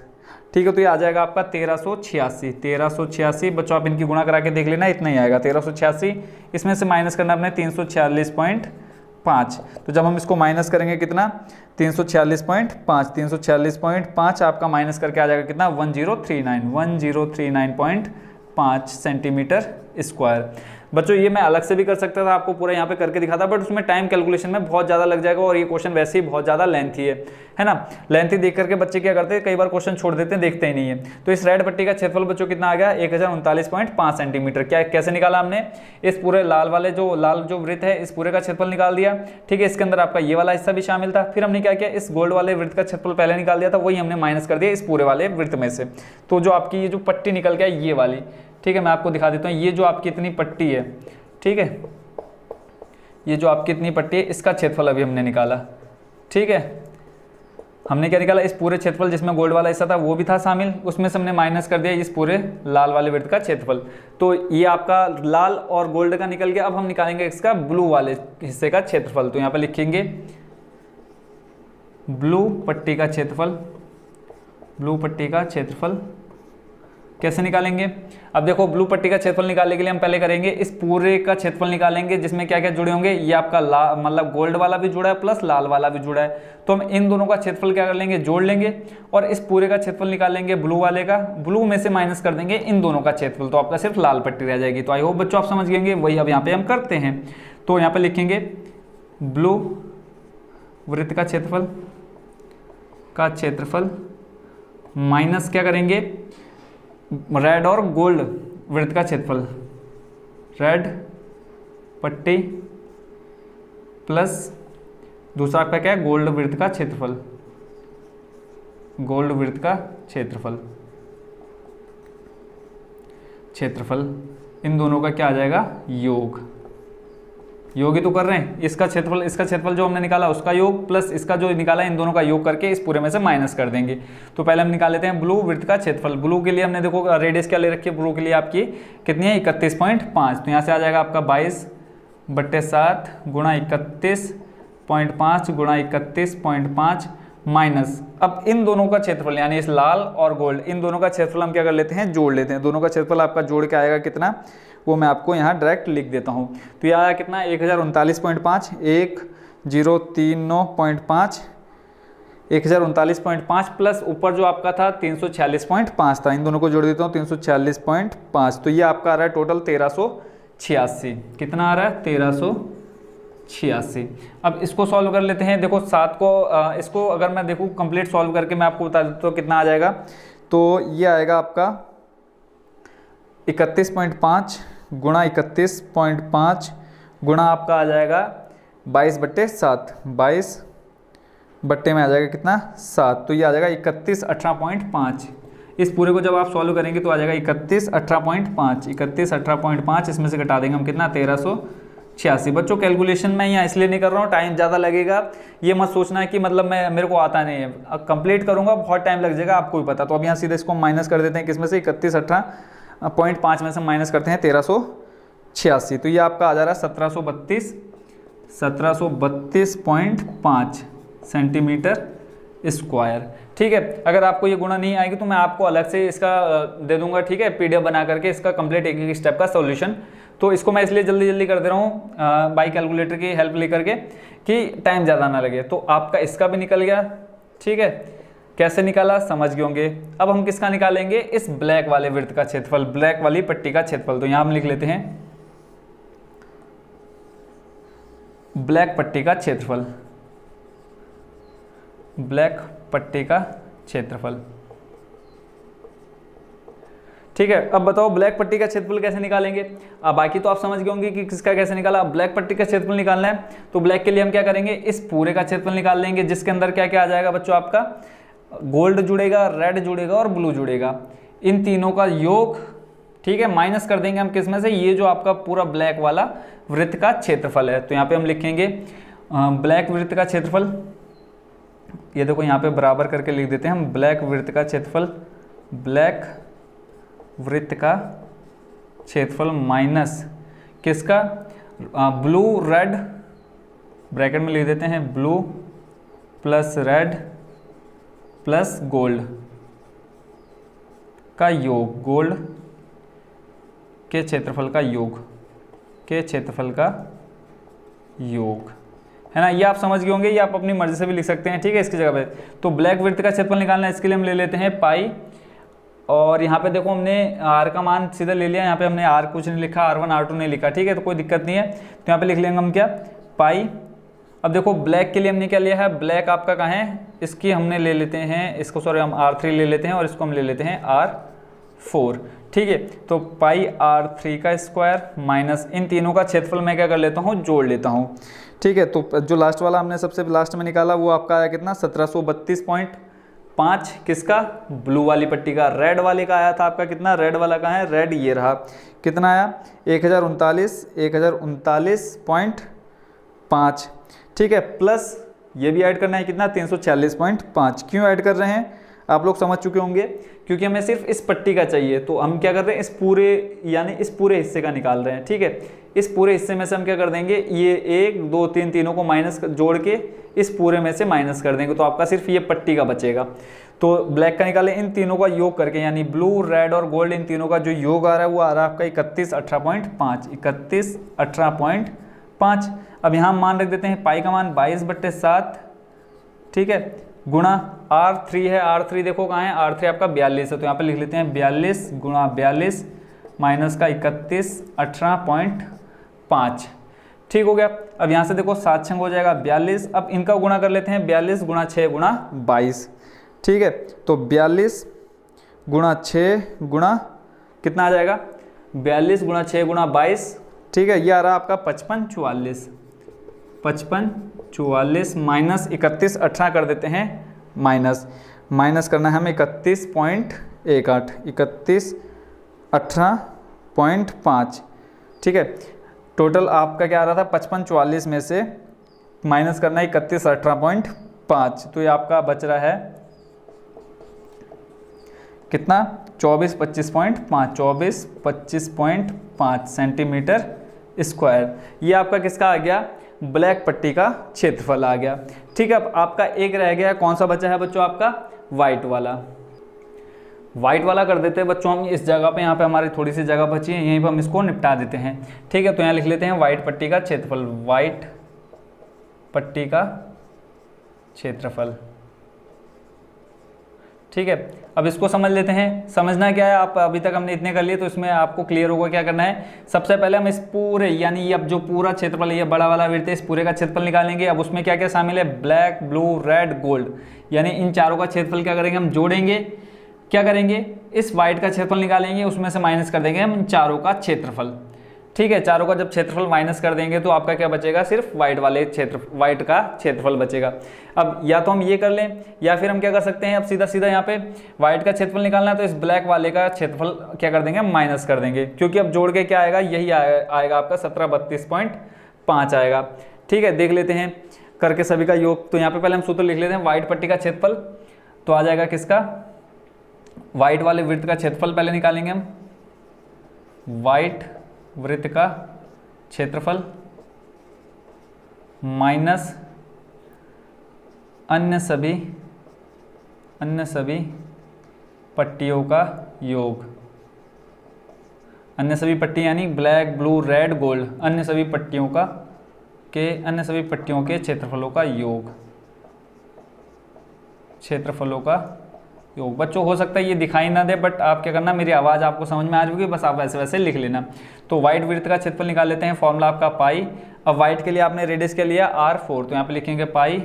ठीक है। तो ये आ जाएगा आपका 1386। बच्चों आप इनकी गुणा करा के देख लेना, इतना ही आएगा 1386। इसमें से माइनस करना अपने 346.5, तो जब हम इसको माइनस करेंगे कितना 346.5 आपका माइनस करके आ जाएगा कितना 1039.5 सेंटीमीटर स्क्वायर। बच्चों ये मैं अलग से भी कर सकता था, आपको पूरा यहाँ पे करके दिखाता, बट उसमें टाइम कैलकुलेशन में बहुत ज़्यादा लग जाएगा, और ये क्वेश्चन वैसे ही बहुत ज़्यादा लेंथी है ना। लेंथी देख करके बच्चे क्या करते हैं, कई बार क्वेश्चन छोड़ देते हैं, देखते ही नहीं है। तो इस रेड पट्टी का क्षेत्रफल बच्चों कितना आ गया 1039.5 सेंटीमीटर। क्या कैसे निकाला हमने, इस पूरे लाल जो वृत्त है इस पूरे का क्षेत्रफल निकाल दिया, ठीक है। इसके अंदर आपका ये वाला हिस्सा भी शामिल था। फिर हमने क्या किया, इस गोल्ड वाले वृत्त का क्षेत्रफल पहले निकाल दिया था, वही हमने माइनस कर दिया इस पूरे वाले वृत्त में से। तो जो आपकी ये जो पट्टी निकल गया ये वाली, ठीक है, मैं आपको दिखा देता हूँ, ये जो आपकी इतनी पट्टी है, ठीक है, ये जो आपकी इतनी पट्टी है इसका क्षेत्रफल अभी हमने निकाला, ठीक है। हमने क्या निकाला, इस पूरे क्षेत्रफल जिसमें गोल्ड वाला हिस्सा था वो भी था शामिल, उसमें से हमने माइनस कर दिया इस पूरे लाल वाले वृत्त का क्षेत्रफल। तो ये आपका लाल और गोल्ड का निकल गया। अब हम निकालेंगे इसका ब्लू वाले हिस्से का क्षेत्रफल, तो यहाँ पर लिखेंगे ब्लू पट्टी का क्षेत्रफल। ब्लू पट्टी का क्षेत्रफल कैसे निकालेंगे, अब देखो ब्लू पट्टी का क्षेत्रफल निकालने के लिए हम पहले करेंगे इस पूरे का क्षेत्रफल निकालेंगे, जिसमें क्या क्या जुड़े होंगे, ये आपका मतलब गोल्ड वाला भी जुड़ा है प्लस लाल वाला भी जुड़ा है। तो हम इन दोनों का क्षेत्रफल क्या कर लेंगे, जोड़ लेंगे, और इस पूरे का क्षेत्रफल निकालेंगे ब्लू वाले का, ब्लू में से माइनस कर देंगे इन दोनों का क्षेत्रफल, तो आपका सिर्फ लाल पट्टी रह जाएगी। तो आई होप बच्चों आप समझ गएंगे, वही अब यहाँ पे हम करते हैं। तो यहाँ पे लिखेंगे ब्लू वृत्त का क्षेत्रफल माइनस क्या करेंगे, रेड और गोल्ड वृत्त का क्षेत्रफल, रेड पट्टी प्लस दूसरा आपका क्या है, गोल्ड वृत्त का क्षेत्रफल, गोल्ड वृत्त का क्षेत्रफल इन दोनों का क्या आ जाएगा, योग ही तो कर रहे हैं। इसका क्षेत्रफल जो हमने निकाला उसका योग प्लस इसका जो निकाला, इन दोनों का योग करके इस पूरे में से माइनस कर देंगे। तो पहले हम निकाल लेते हैं ब्लू वृत्त का क्षेत्रफल। ब्लू के लिए हमने देखो रेडियस क्या ले रखी है, ब्लू के लिए आपकी कितनी है 31.5, तो यहाँ से आ जाएगा आपका 22/7 गुणा 31.5 गुणा 31.5 माइनस, अब इन दोनों का क्षेत्रफल यानी इस लाल और गोल्ड इन दोनों का क्षेत्रफल हम क्या कर लेते हैं, जोड़ लेते हैं। दोनों का क्षेत्रफल आपका जोड़ के आएगा कितना, वो मैं आपको यहाँ डायरेक्ट लिख देता हूँ। तो ये आया कितना 1039.5, 1039.5, 1039.5 प्लस ऊपर जो आपका था 346.5 था, इन दोनों को जोड़ देता हूँ 346.5, तो ये आपका आ रहा है टोटल 1386। कितना आ रहा है 1386। अब इसको सॉल्व कर लेते हैं। देखो 7 को इसको अगर मैं देखूँ कंप्लीट सॉल्व करके मैं आपको बता देता हूँ कितना आ जाएगा। तो ये आएगा आपका 31.5 गुणा 31.5 गुणा आपका आ जाएगा 22/7, 22 बट्टे में आ जाएगा कितना 7, तो ये आ जाएगा 3118.5। इस पूरे को जब आप सॉल्व करेंगे तो आ जाएगा 3118.5, इसमें से घटा देंगे हम कितना 1386। बच्चों कैलकुलेशन मैं यहाँ इसलिए नहीं कर रहा हूँ, टाइम ज़्यादा लगेगा, ये मत सोचना है कि मतलब मेरे को आता नहीं है, कंप्लीट करूँगा बहुत टाइम लग जाएगा, आपको भी पता। तो अब यहाँ सीधे इसको माइनस कर देते हैं, किसमें से 3118.5 में से माइनस करते हैं 1386, तो ये आपका आ जा रहा है 1732.5 सेंटीमीटर स्क्वायर। ठीक है, अगर आपको ये गुणा नहीं आएगी तो मैं आपको अलग से इसका दे दूंगा, ठीक है, पीडीएफ बना करके इसका कंप्लीट एक एक स्टेप का सॉल्यूशन। तो इसको मैं इसलिए जल्दी जल्दी कर दे रहा हूँ बाई कैलकुलेटर की हेल्प लेकर के कि टाइम ज़्यादा ना लगे। तो आपका इसका भी निकल गया, ठीक है, कैसे निकाला समझ गए होंगे। अब हम किसका निकालेंगे, इस ब्लैक वाले वृत्त का क्षेत्रफल, ब्लैक वाली पट्टी का क्षेत्रफल। तो यहां हम लिख लेते हैं ब्लैक पट्टी का क्षेत्रफल, ब्लैक पट्टी का क्षेत्रफल। ठीक है, अब बताओ ब्लैक पट्टी का क्षेत्रफल कैसे निकालेंगे। अब बाकी तो आप समझ गए होंगे कि किसका कैसे निकाला। अब ब्लैक पट्टी का क्षेत्रफल निकालना है तो ब्लैक के लिए हम क्या करेंगे, इस पूरे का क्षेत्रफल निकाल लेंगे, जिसके अंदर क्या क्या आ जाएगा बच्चों, आपका गोल्ड जुड़ेगा, रेड जुड़ेगा और ब्लू जुड़ेगा, इन तीनों का योग। ठीक है, माइनस कर देंगे हम किस में से, ये जो आपका पूरा ब्लैक वाला वृत्त का क्षेत्रफल है। तो यहाँ पे हम लिखेंगे ब्लैक वृत्त का क्षेत्रफल, ये देखो यहाँ पे बराबर करके लिख देते हैं हम, ब्लैक वृत्त का क्षेत्रफल, ब्लैक वृत्त का क्षेत्रफल माइनस किसका, ब्लू रेड, ब्रैकेट में लिख देते हैं blue plus red plus gold का योग, गोल्ड के क्षेत्रफल का योग, के क्षेत्रफल का योग, है ना। ये आप समझ गए होंगे, ये आप अपनी मर्जी से भी लिख सकते हैं। ठीक है, इसकी जगह पे तो ब्लैक वृत्त का क्षेत्रफल निकालना है, इसके लिए हम ले लेते हैं पाई, और यहाँ पे देखो हमने r का मान सीधा ले लिया, यहाँ पे हमने r कुछ नहीं लिखा, r1 r2 नहीं लिखा। ठीक है, तो कोई दिक्कत नहीं है, तो यहाँ पे लिख लेंगे हम क्या, पाई। अब देखो ब्लैक के लिए हमने क्या लिया है, ब्लैक आपका कहाँ है, इसकी हमने ले लेते हैं, इसको सॉरी हम r3 ले लेते हैं और इसको हम ले लेते हैं r4। ठीक है, तो पाई r3 का स्क्वायर माइनस इन तीनों का क्षेत्रफल मैं क्या कर लेता हूँ, जोड़ लेता हूँ। ठीक है, तो जो लास्ट वाला हमने सबसे लास्ट में निकाला वो आपका आया कितना, 1732.5 किसका, ब्लू वाली पट्टी का। रेड वाले का आया था आपका कितना, रेड वाला कहाँ है, रेड ये रहा, कितना आया 1039.5। ठीक है, प्लस ये भी ऐड करना है कितना, 346.5। क्यों ऐड कर रहे हैं आप लोग समझ चुके होंगे, क्योंकि हमें सिर्फ इस पट्टी का चाहिए, तो हम क्या कर रहे हैं, इस पूरे यानी इस पूरे हिस्से का निकाल रहे हैं। ठीक है, इस पूरे हिस्से में से हम क्या कर देंगे, ये 1 2 3 तीनों को माइनस जोड़ के इस पूरे में से माइनस कर देंगे, तो आपका सिर्फ ये पट्टी का बचेगा। तो ब्लैक का निकाले इन तीनों का योग करके, यानी ब्लू रेड और गोल्ड इन तीनों का जो योग आ रहा है वो आ रहा है आपका 3118.5, 3118.5। अब यहाँ मान रख देते हैं पाई का मान 22/7। ठीक है, गुणा R3 है, R3 देखो कहाँ है, R3 आपका 42 है, तो यहाँ पे लिख लेते हैं 42 गुणा 42 माइनस का 3118.5। ठीक हो गया। अब यहाँ से देखो 7 छंग हो जाएगा 42। अब इनका गुणा कर लेते हैं, 42 गुणा 6 गुणा 22। ठीक है, तो 42 गुणा 6 गुणा कितना आ जाएगा, 42 गुणा 6 गुणा 22। ठीक है, ये आ रहा आपका 5544, 5544 माइनस 3118 कर देते हैं, माइनस करना है हमें 31.18, 3118.5। ठीक है, टोटल आपका क्या आ रहा था, 5544 में से माइनस करना है 3118.5, तो ये आपका बच रहा है कितना, 2425.5, 2425.5 सेंटीमीटर स्क्वायर। ये आपका किसका आ गया, ब्लैक पट्टी का क्षेत्रफल आ गया। ठीक है, अब आपका एक रह गया, कौन सा बचा है बच्चों, आपका वाइट वाला। वाइट वाला कर देते हैं बच्चों हम इस जगह पे, यहाँ पे हमारी थोड़ी सी जगह बची है, यहीं पे हम इसको निपटा देते हैं। ठीक है, तो यहाँ लिख लेते हैं वाइट पट्टी का क्षेत्रफल, वाइट पट्टी का क्षेत्रफल। ठीक है, अब इसको समझ लेते हैं। समझना क्या है, आप अभी तक हमने इतने कर लिए, तो इसमें आपको क्लियर होगा क्या करना है। सबसे पहले हम इस पूरे यानी अब जो पूरा क्षेत्रफल है, ये बड़ा वाला वृत्त है, इस पूरे का क्षेत्रफल निकालेंगे। अब उसमें क्या क्या शामिल है, ब्लैक ब्लू रेड गोल्ड, यानी इन चारों का क्षेत्रफल क्या करेंगे, हम जोड़ेंगे। क्या करेंगे, इस वाइट का क्षेत्रफल निकालेंगे, उसमें से माइनस कर देंगे हम इन चारों का क्षेत्रफल। ठीक है, चारों का जब क्षेत्रफल माइनस कर देंगे तो आपका क्या बचेगा, सिर्फ वाइट वाले वाइट का क्षेत्रफल बचेगा। अब या तो हम ये कर लें, या फिर हम क्या कर सकते हैं, अब सीधा सीधा यहाँ पे वाइट का क्षेत्रफल निकालना है, तो इस ब्लैक वाले का क्षेत्रफल क्या कर देंगे, माइनस कर देंगे, क्योंकि अब जोड़ के क्या आएगा, यही आएगा आपका 1732.5 आएगा। ठीक है, देख लेते हैं करके सभी का योग। तो यहाँ पे पहले हम सूत्र लिख लेते हैं, वाइट पट्टी का क्षेत्रफल तो आ जाएगा किसका, वाइट वाले वृत्त का क्षेत्रफल पहले निकालेंगे हम, वाइट वृत्त का क्षेत्रफल माइनस अन्य सभी पट्टियों का योग। अन्य सभी पट्टी यानी ब्लैक ब्लू रेड गोल्ड, अन्य सभी पट्टियों के क्षेत्रफलों का योग। क्षेत्रफलों का योग। बच्चों हो सकता है ये दिखाई ना दे, बट आप क्या करना, मेरी आवाज़ आपको समझ में आ जाएगी, बस आप वैसे वैसे लिख लेना। तो वाइट वृत्त का क्षेत्रफल निकाल लेते हैं, फॉर्मूला आपका पाई। अब वाइट के लिए आपने रेडियस के लिया r4, तो यहाँ पे लिखेंगे पाई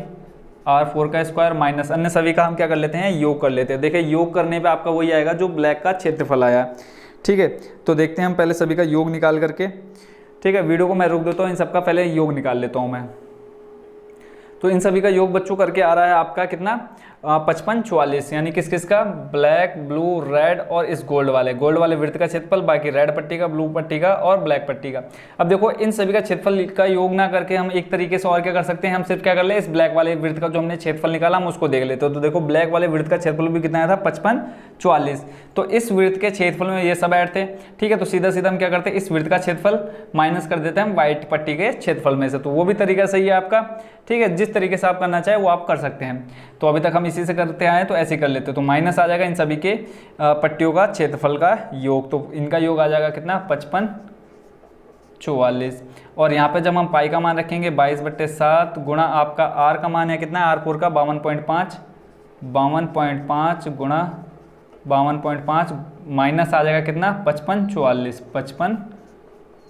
r4 का स्क्वायर माइनस अन्य सभी का हम क्या कर लेते हैं, योग कर लेते हैं। देखिए योग करने पे आपका वही आएगा जो ब्लैक का क्षेत्रफल आया। ठीक है, तो देखते हैं हम पहले सभी का योग निकाल करके। ठीक है, वीडियो को मैं रोक देता हूँ, इन सबका पहले योग निकाल लेता हूँ मैं। तो इन सभी का योग बच्चों करके आ रहा है आपका कितना, 55 44, यानी किस किस का, ब्लैक, ब्लू, रेड और इस गोल्ड वाले वृत्त का क्षेत्रफल, बाकी रेड पट्टी का, ब्लू पट्टी का और ब्लैक पट्टी का। अब देखो इन सभी का क्षेत्रफल का योग ना करके हम एक तरीके से और क्या कर सकते हैं, हम सिर्फ क्या कर ले, इस ब्लैक वाले वृत्त का जो हमने क्षेत्रफल निकाला हम उसको देख लेते हो। तो देखो ब्लैक वाले वृत्त का क्षेत्रफल भी कितना आया था, 55 44। तो इस वृत्त के क्षेत्रफल में ये सब ऐड थे। ठीक है, तो सीधा सीधा हम क्या करते हैं, इस वृत्त का क्षेत्रफल माइनस कर देते हैं हम व्हाइट पट्टी के क्षेत्रफल में से। तो वो भी तरीका सही है आपका। ठीक है, जिस तरीके से आप करना चाहे वो आप कर सकते हैं। तो अभी तक हम इसी से करते आए तो ऐसे कर लेते, तो माइनस आ जाएगा इन सभी के पट्टियों का क्षेत्रफल का योग। तो इनका योग आ जाएगा कितना, 55 44। और यहाँ पे जब हम पाई का मान रखेंगे 22/7 गुणा आपका आर का मान है कितना, R4 का 52.5 गुणा 52.5 माइनस आ जाएगा कितना, 55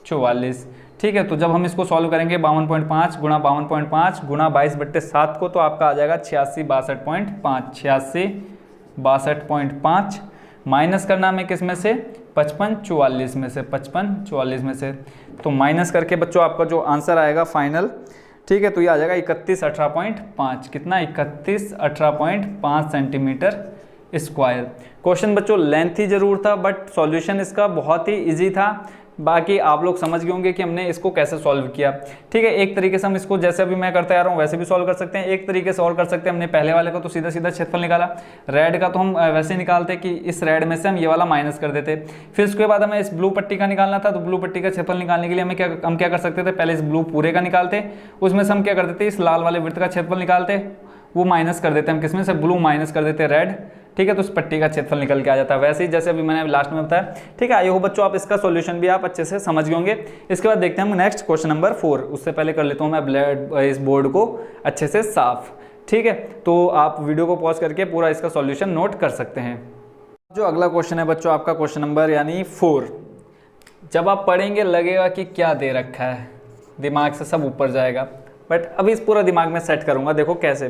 44। ठीक है, तो जब हम इसको सॉल्व करेंगे 52.5 गुणा 52.5 गुणा 22/7 को, तो आपका आ जाएगा 86 माइनस करना हमें किस में से, 55 44 में से, 55 44 में से। तो माइनस करके बच्चों आपका जो आंसर आएगा फाइनल, ठीक है, तो ये आ जाएगा 31 कितना, 31 18.5 सेंटीमीटर स्क्वायर। क्वेश्चन बच्चों लेंथी जरूर था, बट सॉल्यूशन इसका बहुत ही इजी था। बाकी आप लोग समझ गए होंगे कि हमने इसको कैसे सॉल्व किया। ठीक है, एक तरीके से हम इसको जैसे अभी मैं करते आ रहा हूँ वैसे भी सॉल्व कर सकते हैं, एक तरीके से और कर सकते हैं। हमने पहले वाले को तो सीधा सीधा क्षेत्रफल निकाला, रेड का तो हम वैसे निकालते कि इस रेड में से हम ये वाला माइनस कर देते। फिर उसके बाद हमें इस ब्लू पट्टी का निकालना था, तो ब्लू पट्टी का क्षेत्रफल निकालने के लिए हम क्या कर सकते थे, पहले इस ब्लू पूरे का निकालते, उसमें से हम क्या करते थे, इस लाल वाले वृत्त का क्षेत्रफल निकालते, वो माइनस कर देते हम किसमें से, ब्लू माइनस कर देते रेड। ठीक है, तो उस पट्टी का क्षेत्रफल निकल के आ जाता है, वैसे ही जैसे अभी मैंने लास्ट में बताया। ठीक है, आई होप बच्चों आप इसका सॉल्यूशन भी आप अच्छे से समझ गए होंगे। इसके बाद देखते हैं हम नेक्स्ट क्वेश्चन नंबर 4। उससे पहले कर लेता हूँ मैं इस बोर्ड को अच्छे से साफ। ठीक है, तो आप वीडियो को पॉज करके पूरा इसका सॉल्यूशन नोट कर सकते हैं। जो अगला क्वेश्चन है बच्चों आपका क्वेश्चन नंबर यानी 4। जब आप पढ़ेंगे लगेगा कि क्या दे रखा है, दिमाग से सब ऊपर जाएगा, बट अभी इस पूरा दिमाग में सेट करूंगा। देखो कैसे,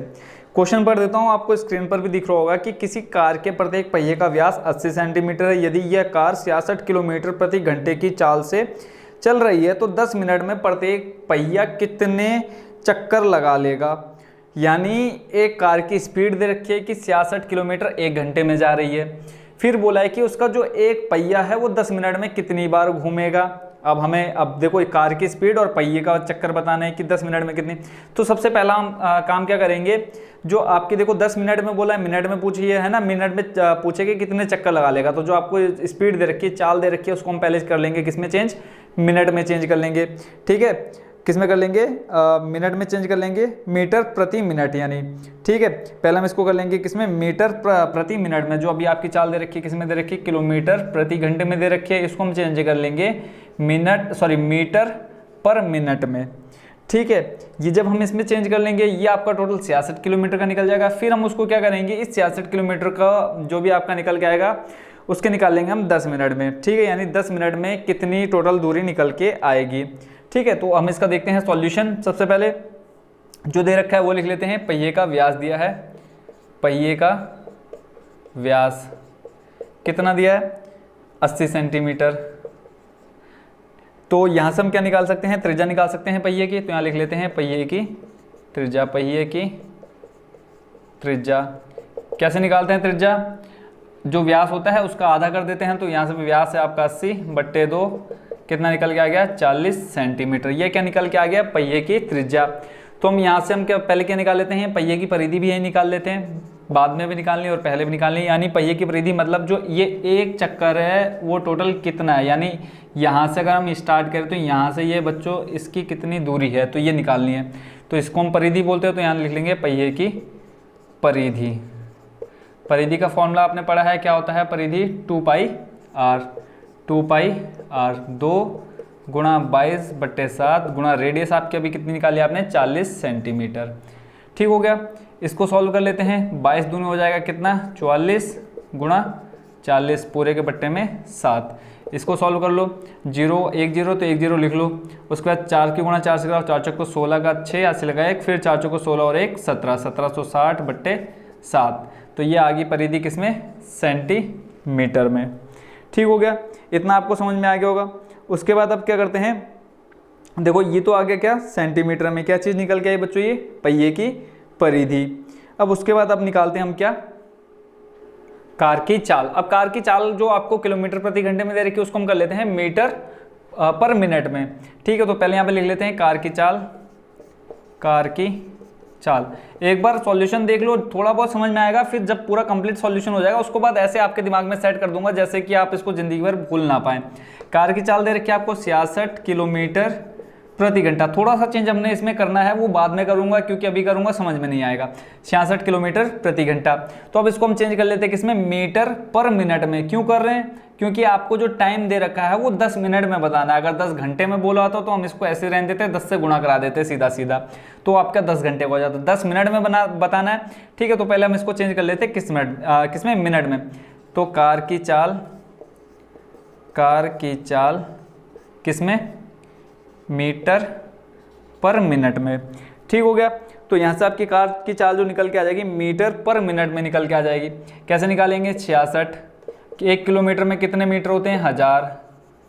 क्वेश्चन पढ़ देता हूँ, आपको स्क्रीन पर भी दिख रहा होगा कि किसी कार के प्रत्येक पहिए का व्यास 80 सेंटीमीटर है। यदि यह कार 66 किलोमीटर प्रति घंटे की चाल से चल रही है तो 10 मिनट में प्रत्येक पहिया कितने चक्कर लगा लेगा। यानी एक कार की स्पीड दे रखी है कि 66 किलोमीटर 1 घंटे में जा रही है, फिर बोला है कि उसका जो एक पहिया है वो 10 मिनट में कितनी बार घूमेगा। अब देखो कार की स्पीड और पहिए का चक्कर बताना है कि 10 मिनट में कितनी। तो सबसे पहला हम काम क्या करेंगे, जो आपकी देखो 10 मिनट में बोला है, मिनट में पूछिए है ना, मिनट में पूछेगा कितने चक्कर लगा लेगा। तो जो आपको स्पीड दे रखी है, चाल दे रखी है, उसको हम पहले कर लेंगे किसमें चेंज, मिनट में चेंज कर लेंगे। ठीक है, किसमें कर लेंगे, मिनट में चेंज कर लेंगे, मीटर प्रति मिनट यानी। ठीक है, पहले हम इसको कर लेंगे किसमें, मीटर प्रति मिनट में। जो अभी आपकी चाल दे रखी है किसमें दे रखी है, किलोमीटर प्रति घंटे में दे रखी है, इसको हम चेंज कर लेंगे मीटर पर मिनट में। ठीक है, ये जब हम इसमें चेंज कर लेंगे, ये आपका टोटल 66 किलोमीटर का निकल जाएगा। फिर हम उसको क्या करेंगे, इस 66 किलोमीटर का जो भी आपका निकल के आएगा उसके निकाल लेंगे हम 10 मिनट में। ठीक है, यानी 10 मिनट में कितनी टोटल दूरी निकल के आएगी। ठीक है, तो हम इसका देखते हैं सॉल्यूशन। सबसे पहले जो दे रखा है वो लिख लेते हैं, पहिए का व्यास दिया है, पहिए का व्यास कितना दिया है, 80 सेंटीमीटर। तो यहाँ से हम क्या निकाल सकते हैं, त्रिज्या निकाल सकते हैं पहिए की। तो यहाँ लिख लेते हैं पहिए की त्रिज्या, पहिए की त्रिज्या कैसे निकालते हैं, त्रिज्या जो व्यास होता है उसका आधा कर देते हैं। तो यहाँ से व्यास है आपका 80/2, कितना निकल के आ गया, 40 सेंटीमीटर। ये क्या निकल के आ गया, पहिए की त्रिज्या। तो हम यहाँ से हम क्या पहले क्या निकाल लेते हैं, पहिए की परिधि भी यही निकाल लेते हैं, बाद में भी निकालनी और पहले भी निकालनी। यानी पहिए की परिधि मतलब जो ये एक चक्कर है वो टोटल कितना है, यानी यहाँ से अगर हम स्टार्ट करें तो यहाँ से ये बच्चों इसकी कितनी दूरी है, तो ये निकालनी है। तो इसको हम परिधि बोलते हैं, तो यहाँ लिख लेंगे पहिए की परिधि। परिधि का फॉर्मूला आपने पढ़ा है, क्या होता है परिधि, 2πr 2 गुणा 22/7 गुणा रेडियस आपकी अभी कितनी निकाली आपने, 40 सेंटीमीटर। ठीक हो गया। इसको सॉल्व कर लेते हैं। 22 दूनी हो जाएगा कितना 44 गुणा 40 पूरे के बट्टे में 7। इसको सॉल्व कर लो, 0 1 0 तो 1 0 लिख लो। उसके बाद 4 की गुणा 4 से कराओ, 4 चौक को 16 का 6 ऐसे लगा 1, फिर 4 चौक को 16 और 1 17, 1760 बट्टे 7। तो ये आ गई परिधि किसमें सेंटीमीटर में। ठीक हो गया, इतना आपको समझ में आ गया होगा। उसके बाद अब क्या करते हैं, देखो ये तो आ गया क्या सेंटीमीटर में, क्या चीज़ निकल के आई बच्चों ये पहिए की परिधि। अब उसके बाद अब निकालते हैं हम क्या कार की चाल। अब कार की चाल जो आपको किलोमीटर प्रति घंटे में दे रखी है उसको हम कर लेते हैं मीटर पर मिनट में। ठीक है, तो पहले यहाँ पे लिख लेते हैं कार की चाल, कार की चाल। एक बार सॉल्यूशन देख लो, थोड़ा बहुत समझ में आएगा, फिर जब पूरा कंप्लीट सॉल्यूशन हो जाएगा उसको बाद ऐसे आपके दिमाग में सेट कर दूंगा जैसे कि आप इसको जिंदगी भर भूल ना पाए। कार की चाल दे रखी है आपको 66 किलोमीटर प्रति घंटा। थोड़ा सा चेंज हमने इसमें करना है, वो बाद में करूंगा क्योंकि अभी करूंगा समझ में नहीं आएगा। 66 किलोमीटर प्रति घंटा। तो अब इसको हम चेंज कर लेते हैं किसमें मीटर पर मिनट में। क्यों कर रहे हैं, क्योंकि आपको जो टाइम दे रखा है वो 10 मिनट में बताना है। अगर 10 घंटे में बोला होता तो हम इसको ऐसे रहने देते, 10 से गुणा करा देते सीधा सीधा, तो आपका 10 घंटे हो जाता। 10 मिनट में बताना है। ठीक है, तो पहले हम इसको चेंज कर लेते हैं किसमें मिनट में। तो कार की चाल किसमें मीटर पर मिनट में। ठीक हो गया, तो यहाँ से आपकी कार की चाल जो निकल के आ जाएगी मीटर पर मिनट में निकल के आ जाएगी। कैसे निकालेंगे, 66, 1 किलोमीटर में कितने मीटर होते हैं 1000,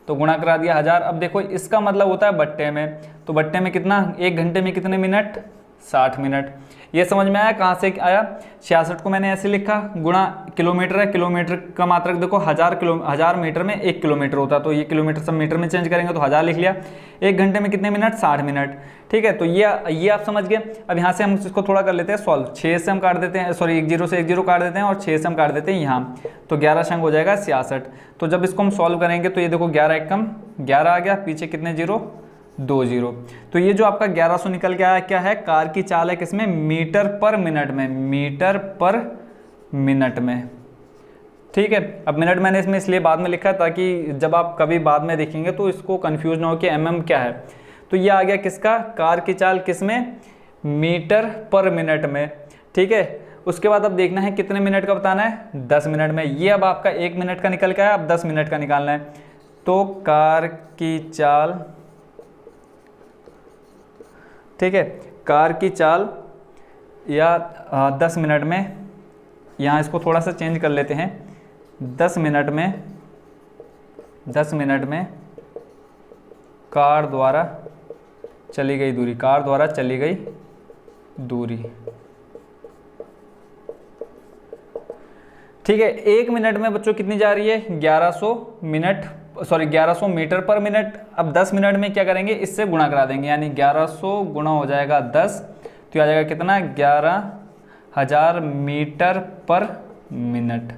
तो गुणा करा दिया 1000। अब देखो इसका मतलब होता है बट्टे में, तो बट्टे में कितना, 1 घंटे में कितने मिनट 60 मिनट। ये समझ में आया कहाँ से आया। 66 को मैंने ऐसे लिखा, गुणा किलोमीटर है, किलोमीटर का मात्रक देखो 1000 मीटर में 1 किलोमीटर होता है, तो ये किलोमीटर सब मीटर में चेंज करेंगे तो 1000 लिख लिया। 1 घंटे में कितने मिनट 60 मिनट। ठीक है, तो ये आप समझ गए। अब यहाँ से हम इसको थोड़ा कर लेते हैं सॉल्व। 6 से हम काट देते हैं, सॉरी 1 0 से 1 0 काट देते हैं और 6 से हम काट देते हैं यहाँ, तो 11 शंक हो जाएगा 66। तो जब इसको हम सॉल्व करेंगे तो ये देखो 11 एक कम 11 आ गया, पीछे कितने 0 2 0। तो ये जो आपका 1100 निकल के आया क्या है, कार की चाल है किसमें मीटर पर मिनट में, मीटर पर मिनट में। ठीक है, अब मिनट मैंने इसमें इसलिए बाद में लिखा है ताकि जब आप कभी बाद में देखेंगे तो इसको कंफ्यूज ना हो कि mm क्या है। तो ये आ गया किसका, कार की चाल किसमें मीटर पर मिनट में। ठीक है, उसके बाद अब देखना है कितने मिनट का बताना है 10 मिनट में। ये अब आपका 1 मिनट का निकल के आया, अब 10 मिनट का निकालना है। तो कार की चाल, ठीक है, कार की चाल या 10 मिनट में, यहाँ इसको थोड़ा सा चेंज कर लेते हैं। 10 मिनट में कार द्वारा चली गई दूरी, कार द्वारा चली गई दूरी। ठीक है, 1 मिनट में बच्चों कितनी जा रही है 1100 मीटर पर मिनट। अब 10 मिनट में क्या करेंगे, इससे गुणा करा देंगे, यानी 1100 गुणा हो जाएगा 10, तो आ जाएगा कितना 11000 मीटर पर मिनट।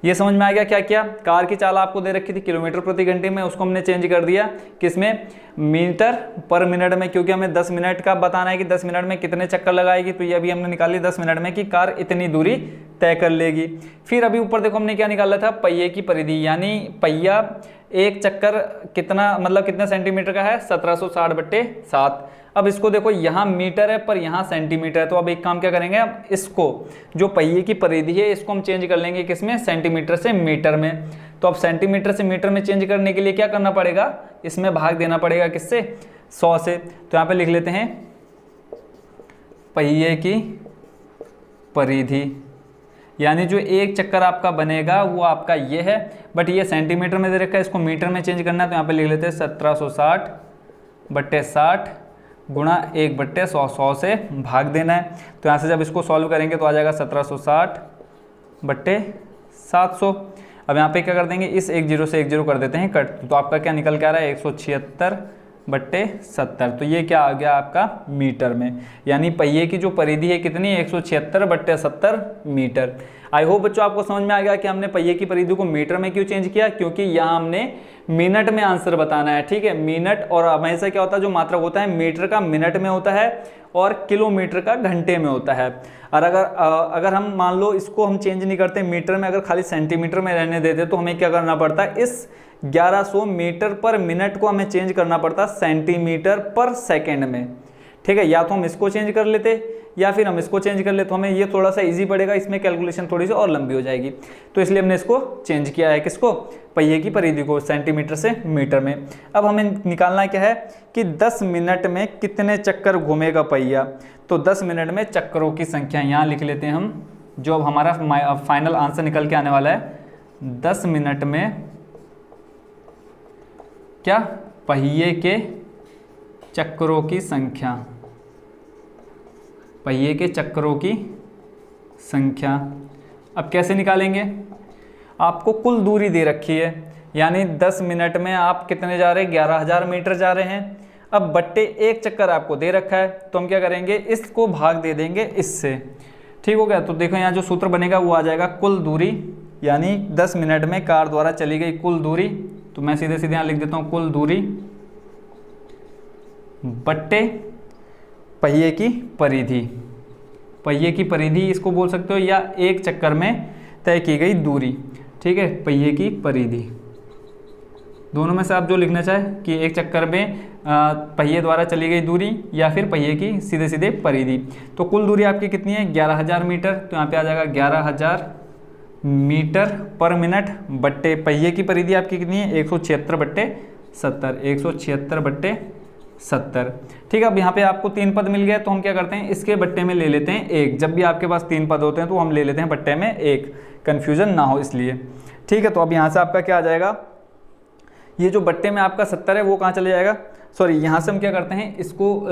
ये समझ में आ गया क्या किया। कार की चाल आपको दे रखी थी किलोमीटर प्रति घंटे में, उसको हमने चेंज कर दिया किसमें मीटर पर मिनट में, क्योंकि हमें 10 मिनट का बताना है कि 10 मिनट में कितने चक्कर लगाएगी। तो ये अभी हमने निकाली 10 मिनट में कि कार इतनी दूरी तय कर लेगी। फिर अभी ऊपर देखो हमने क्या निकाला था, पहिए की परिधि, यानी पहिया एक चक्कर कितना, मतलब कितने सेंटीमीटर का है 1760/7। अब इसको देखो यहाँ मीटर है पर यहाँ सेंटीमीटर है, तो अब एक काम क्या करेंगे, अब इसको जो पहिए की परिधि है इसको हम चेंज कर लेंगे किसमें, सेंटीमीटर से मीटर में। तो अब सेंटीमीटर से मीटर में चेंज करने के लिए क्या करना पड़ेगा, इसमें भाग देना पड़ेगा किससे 100 से। तो यहाँ पे लिख लेते हैं पहिए की परिधि, यानी जो एक चक्कर आपका बनेगा वो आपका ये है, बट ये सेंटीमीटर में दे रखा है, इसको मीटर में चेंज करना है। तो यहाँ पे लिख लेते हैं 1760/60 गुणा 1/100, 100 से भाग देना है। तो यहाँ से जब इसको सॉल्व करेंगे तो आ जाएगा 1760/700। अब यहाँ पे क्या कर देंगे, इस 1 0 से 1 0 कर देते हैं कट, तो आपका क्या निकल के आ रहा है 176/70। तो ये क्या आ गया आपका मीटर में, यानी पहिए की जो परिधि है कितनी 176/70 मीटर। आई होप बच्चों आपको समझ में आ गया कि हमने पहिए की परिधि को मीटर में क्यों चेंज किया, क्योंकि यहाँ हमने मिनट में आंसर बताना है। ठीक है, मिनट, और हमेशा क्या होता है जो मात्रक होता है मीटर का मिनट में होता है और किलोमीटर का घंटे में होता है। और अगर हम मान लो इसको हम चेंज नहीं करते मीटर में, अगर खाली सेंटीमीटर में रहने देते तो हमें क्या करना पड़ता है, इस 1100 मीटर पर मिनट को हमें चेंज करना पड़ता सेंटीमीटर पर सेकेंड में। ठीक है, या तो हम इसको चेंज कर लेते या फिर हम इसको चेंज कर ले तो हमें ये थोड़ा सा इजी पड़ेगा, इसमें कैलकुलेशन थोड़ी सी और लंबी हो जाएगी। तो इसलिए हमने इसको चेंज किया है, किसको, पहिए की परिधि को, सेंटीमीटर से मीटर में। अब हमें निकालना क्या है कि 10 मिनट में कितने चक्कर घूमेगा पहिया। तो 10 मिनट में चक्करों की संख्या यहाँ लिख लेते हैं हम, जो अब हमारा फाइनल आंसर निकल के आने वाला है। 10 मिनट में क्या, पहिए के चक्करों की संख्या, पहिए के चक्करों की संख्या। अब कैसे निकालेंगे, आपको कुल दूरी दे रखी है, यानी 10 मिनट में आप कितने जा रहे हैं, 11,000 मीटर जा रहे हैं। अब बट्टे एक चक्कर आपको दे रखा है, तो हम क्या करेंगे, इसको भाग दे देंगे इससे। ठीक हो गया। तो देखो यहाँ जो सूत्र बनेगा वो आ जाएगा कुल दूरी, यानी 10 मिनट में कार द्वारा चली गई कुल दूरी। तो मैं सीधे सीधे यहाँ लिख देता हूँ, कुल दूरी बट्टे पहिए की परिधि। पहिए की परिधि इसको बोल सकते हो, या एक चक्कर में तय की गई दूरी। ठीक है, पहिए की परिधि, दोनों में से आप जो लिखना चाहें कि एक चक्कर में पहिए द्वारा चली गई दूरी या फिर पहिए की सीधे सीधे परिधि। तो कुल दूरी आपकी कितनी है, 11,000 मीटर। तो यहाँ पे आ जाएगा 11,000 मीटर पर मिनट बट्टे पहिए की परिधि आपकी कितनी है, 176/70, 176/70। ठीक है। अब यहाँ पे आपको 3 पद मिल गए, तो हम क्या करते हैं, इसके बट्टे में ले लेते हैं 1। जब भी आपके पास 3 पद होते हैं तो हम ले लेते हैं बट्टे में 1, कन्फ्यूजन ना हो इसलिए। ठीक है। तो अब यहाँ से आपका क्या आ जाएगा, ये जो बट्टे में आपका 70 है वो कहाँ चले जाएगा, सॉरी यहाँ से हम क्या करते हैं, इसको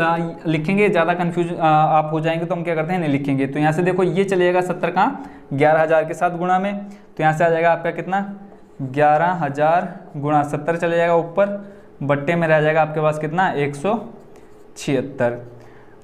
लिखेंगे, ज़्यादा कन्फ्यूज आप हो जाएंगे तो हम क्या करते हैं, नहीं लिखेंगे। तो यहाँ से देखो ये चलेगा 70 कहाँ, 11,000 के साथ गुणा में। तो यहाँ से आ जाएगा आपका कितना, 11,000 गुणा 70 चले जाएगा ऊपर, बट्टे में रह जाएगा आपके पास कितना, 176।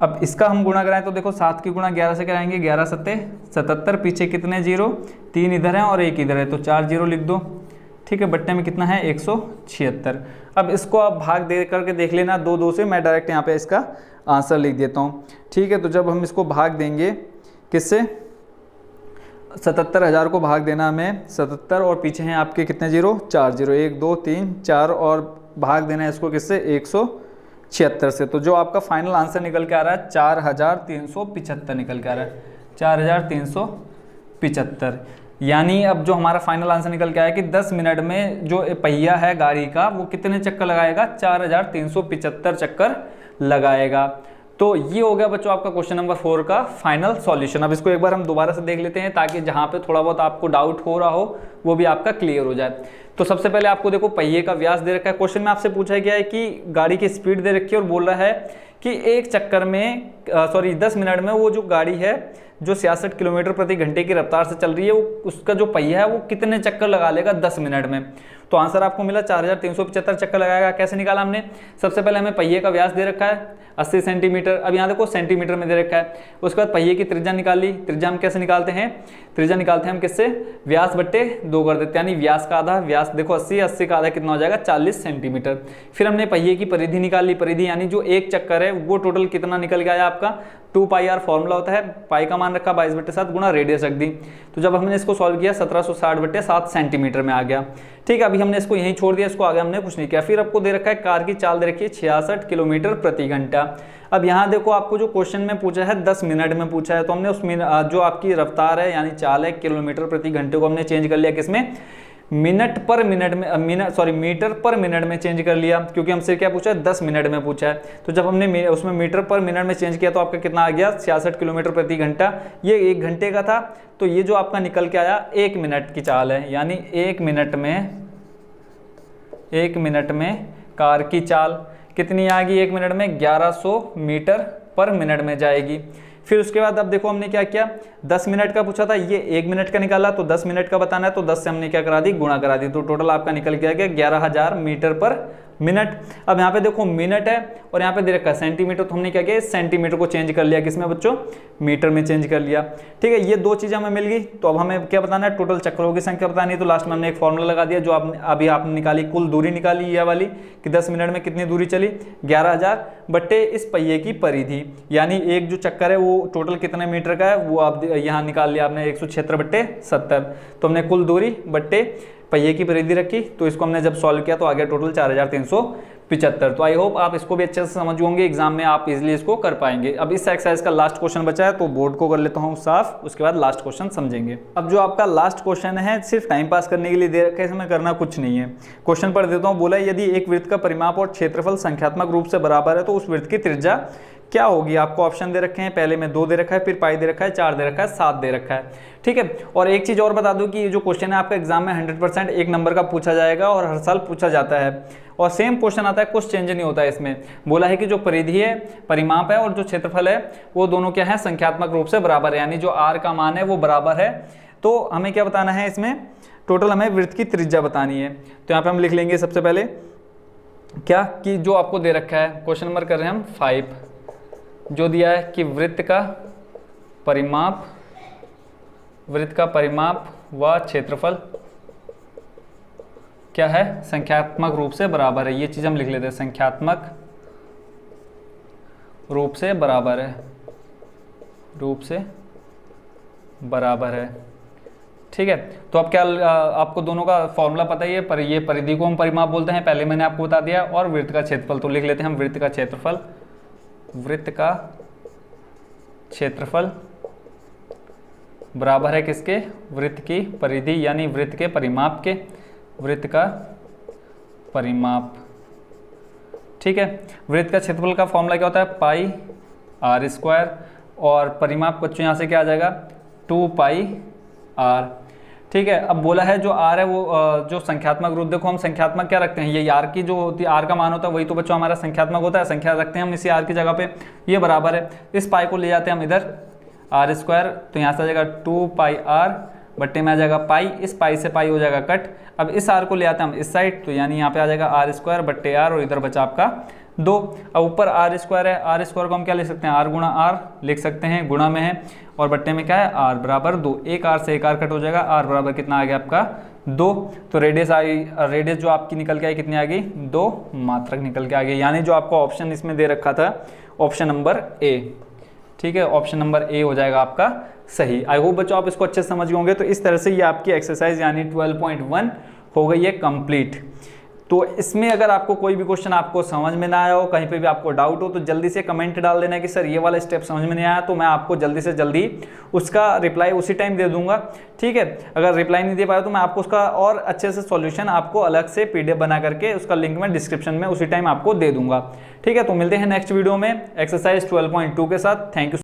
अब इसका हम गुणा कराएं तो देखो 7 की गुणा 11 से कराएंगे, 11 7 77, पीछे कितने जीरो, 3 इधर हैं और 1 इधर है, तो 4 जीरो लिख दो। ठीक है, बट्टे में कितना है, 176। अब इसको आप भाग दे करके देख लेना 2 से, मैं डायरेक्ट यहाँ पे इसका आंसर लिख देता हूँ। ठीक है। तो जब हम इसको भाग देंगे किससे, 77,000 को भाग देना हमें 77 और पीछे हैं आपके कितने जीरो, 4 जीरो, 1 2 3 4 और भाग देना है इसको किससे, 176 से। तो जो आपका फाइनल आंसर निकल के आ रहा है 4,375 निकल के आ रहा है, 4,375। यानी अब जो हमारा फाइनल आंसर निकल के आया कि 10 मिनट में जो पहिया है गाड़ी का वो कितने चक्कर लगाएगा, 4,375 चक्कर लगाएगा। तो ये हो गया बच्चों आपका क्वेश्चन नंबर 4 का फाइनल सॉल्यूशन। अब इसको एक बार हम दोबारा से देख लेते हैं, ताकि जहाँ पे थोड़ा बहुत आपको डाउट हो रहा हो वो भी आपका क्लियर हो जाए। तो सबसे पहले आपको देखो पहिए का व्यास दे रखा है, क्वेश्चन में आपसे पूछा गया है कि गाड़ी की स्पीड दे रखी है और बोल रहा है कि एक चक्कर में 10 मिनट में वो जो गाड़ी है जो 66 किलोमीटर प्रति घंटे की रफ्तार से चल रही है, वो उसका जो पहिया है वो कितने चक्कर लगा लेगा 10 मिनट में। तो आंसर आपको मिला 4,375 चक्कर लगाएगा। कैसे निकाला हमने, सबसे पहले हमें पहिए का व्यास दे रखा है 80 सेंटीमीटर, अब यहाँ देखो सेंटीमीटर में दे रखा है। उसके बाद पहिए की त्रिज्या निकाल ली। त्रिज्या हम कैसे निकालते हैं, त्रिज्या निकालते हैं हम किससे, व्यास बट्टे 2 कर देते हैं, यानी व्यास का आधा, व्यास देखो 80 का आधा कितना हो जाएगा, 40 सेंटीमीटर। फिर हमने पहिए की परिधि निकाल ली, परिधि यानी जो एक चक्कर है वो टोटल कितना निकल के आया आपका, 2πr फॉर्मूला होता है, पाई का मान रखा 22/7 गुणा रेडियस रख दी। तो जब हमने इसको सॉल्व किया 1760/7 सेंटीमीटर में आ गया। ठीक है, अभी हमने इसको यहीं छोड़ दिया, इसको आगे हमने कुछ नहीं किया। फिर आपको दे रखा है कार की चाल दे रखी है 66 किलोमीटर प्रति घंटा। अब यहाँ देखो आपको जो क्वेश्चन में पूछा है 10 मिनट में पूछा है, तो हमने उसमें जो आपकी रफ्तार है यानी चाल है किलोमीटर प्रति घंटे को हमने चेंज कर लिया किसमें, मीटर पर मिनट में चेंज कर लिया, क्योंकि हमसे क्या पूछा है 10 मिनट में पूछा है। तो जब हमने उसमें मीटर पर मिनट में चेंज किया तो आपका कितना आ गया, 66 किलोमीटर प्रति घंटा। ये 1 घंटे का था, तो ये जो आपका निकल के आया 1 मिनट की चाल है, यानी 1 मिनट में कार की चाल कितनी आएगी, 1 मिनट में 1100 मीटर पर मिनट में जाएगी। फिर उसके बाद अब देखो हमने क्या किया, 10 मिनट का पूछा था, ये 1 मिनट का निकाला, तो 10 मिनट का बताना है तो 10 से हमने क्या करा दी, गुणा करा दी। तो टोटल आपका निकल गया 11,000 मीटर पर मिनट। अब यहाँ पे देखो मिनट है और यहाँ पे दे रखा है सेंटीमीटर, तो हमने क्या किया, सेंटीमीटर को चेंज कर लिया किसमें बच्चों, मीटर में चेंज कर लिया। ठीक है, ये 2 चीज़ें हमें मिल गई। तो अब हमें क्या बताना है, टोटल चक्रों की संख्या बतानी है। तो लास्ट में हमने एक फॉर्मूला लगा दिया, जो अभी आपने निकाली, कुल दूरी निकाली ये वाली कि 10 मिनट में कितनी दूरी चली, 11,000 बट्टे इस पहिए की परिधि, यानी एक जो चक्कर है वो टोटल कितने मीटर का है वो आप यहाँ निकाल लिया आपने, 176/70। तो हमने कुल दूरी बट्टे पहिए की परिधि रखी, तो इसको हमने जब सॉल्व किया तो आ गया टोटल 75। तो आई होप आप इसको भी अच्छे से समझ होंगे, एग्जाम में आप इजीली इसको कर पाएंगे। अब इस एक्सरसाइज का लास्ट क्वेश्चन बचा है, तो बोर्ड को कर लेता हूँ साफ, उसके बाद लास्ट क्वेश्चन समझेंगे। अब जो आपका लास्ट क्वेश्चन है सिर्फ टाइम पास करने के लिए दे रखा है, इसमें करना कुछ नहीं है। क्वेश्चन पढ़ देता हूँ। बोला यदि एक वृत्त का परिमाप और क्षेत्रफल संख्यात्मक रूप से बराबर है तो उस वृत्त की त्रिज्या क्या होगी। आपको ऑप्शन दे रखे हैं, पहले में 2 दे रखा है, फिर पाई दे रखा है, 4 दे रखा है, 7 दे रखा है, ठीक है। और एक चीज और बता दूं कि ये जो क्वेश्चन है आपका एग्जाम में 100% 1 नंबर का पूछा जाएगा और हर साल पूछा जाता है और सेम क्वेश्चन आता है, कुछ चेंज नहीं होता है इसमें। बोला है कि जो परिधि है, परिमाप है और जो क्षेत्रफल है वो दोनों क्या है, संख्यात्मक रूप से बराबर है, यानी जो r का मान है वो बराबर है। तो हमें क्या बताना है इसमें, टोटल हमें वृत्त की त्रिज्या बतानी है। तो यहाँ पे हम लिख लेंगे सबसे पहले क्या कि जो आपको दे रखा है, क्वेश्चन नंबर कर रहे हैं हम 5, जो दिया है कि वृत्त का परिमाप व क्षेत्रफल क्या है, संख्यात्मक रूप से बराबर है। ये चीज हम लिख लेते हैं, संख्यात्मक रूप से बराबर है, ठीक है। तो अब क्या आपको दोनों का फॉर्मूला पता ही है, पर ये परिधि को हम परिमाप बोलते हैं, पहले मैंने आपको बता दिया, और वृत्त का क्षेत्रफल तो लिख लेते हैं हम वृत्त का क्षेत्रफल बराबर है किसके, वृत्त की परिधि यानी वृत्त के परिमाप के, वृत्त का परिमाप, ठीक है। वृत्त का क्षेत्रफल का फॉर्मूला क्या होता है, पाई r², और परिमाप बच्चों यहाँ से क्या आ जाएगा, 2 पाई r, ठीक है। अब बोला है जो r है वो जो संख्यात्मक रूप, देखो हम संख्यात्मक क्या रखते हैं, ये r की जो होती है, r का मान होता है वही तो बच्चों हमारा संख्यात्मक होता है, संख्या रखते हैं हम इसी r की जगह पे, ये बराबर है। इस पाई को ले जाते हैं हम इधर r², तो यहाँ से आ जाएगा 2 पाई r बट्टे में आ जाएगा पाई, इस पाई से पाई हो जाएगा कट। अब इस r को ले आते हैं हम इस साइड, तो यानी यहाँ पे आ जाएगा r² बट्टे r, और इधर बचा आपका 2। अब ऊपर r² है, r² को हम क्या लिख सकते हैं, r गुणा r लिख सकते हैं, गुणा में है, और बट्टे में क्या है r बराबर 2, एक r से एक r कट हो जाएगा, r बराबर कितना आ गया आपका 2। तो रेडियस जो आपकी निकल के आई कितनी आ गई, 2 मात्रक निकल के आ गई, यानी जो आपका ऑप्शन इसमें दे रखा था ऑप्शन नंबर ए, ठीक है, ऑप्शन नंबर ए हो जाएगा आपका सही। आई होप बच्चों आप इसको अच्छे से समझ होंगे। तो इस तरह से ये आपकी एक्सरसाइज यानी 12.1 हो गई है कंप्लीट। तो इसमें अगर आपको कोई भी क्वेश्चन आपको समझ में ना आया हो, कहीं पे भी आपको डाउट हो, तो जल्दी से कमेंट डाल देना कि सर ये वाला स्टेप समझ में नहीं आया, तो मैं आपको जल्दी से जल्दी उसका रिप्लाई उसी टाइम दे दूंगा, ठीक है। अगर रिप्लाई नहीं दे पाया तो मैं आपको उसका और अच्छे से सॉल्यूशन आपको अलग से PDF बना करके उसका लिंक मैं डिस्क्रिप्शन में उसी टाइम आपको दे दूंगा, ठीक है। तो मिलते हैं नेक्स्ट वीडियो में एक्सरसाइज 12.2 के साथ। Thank you.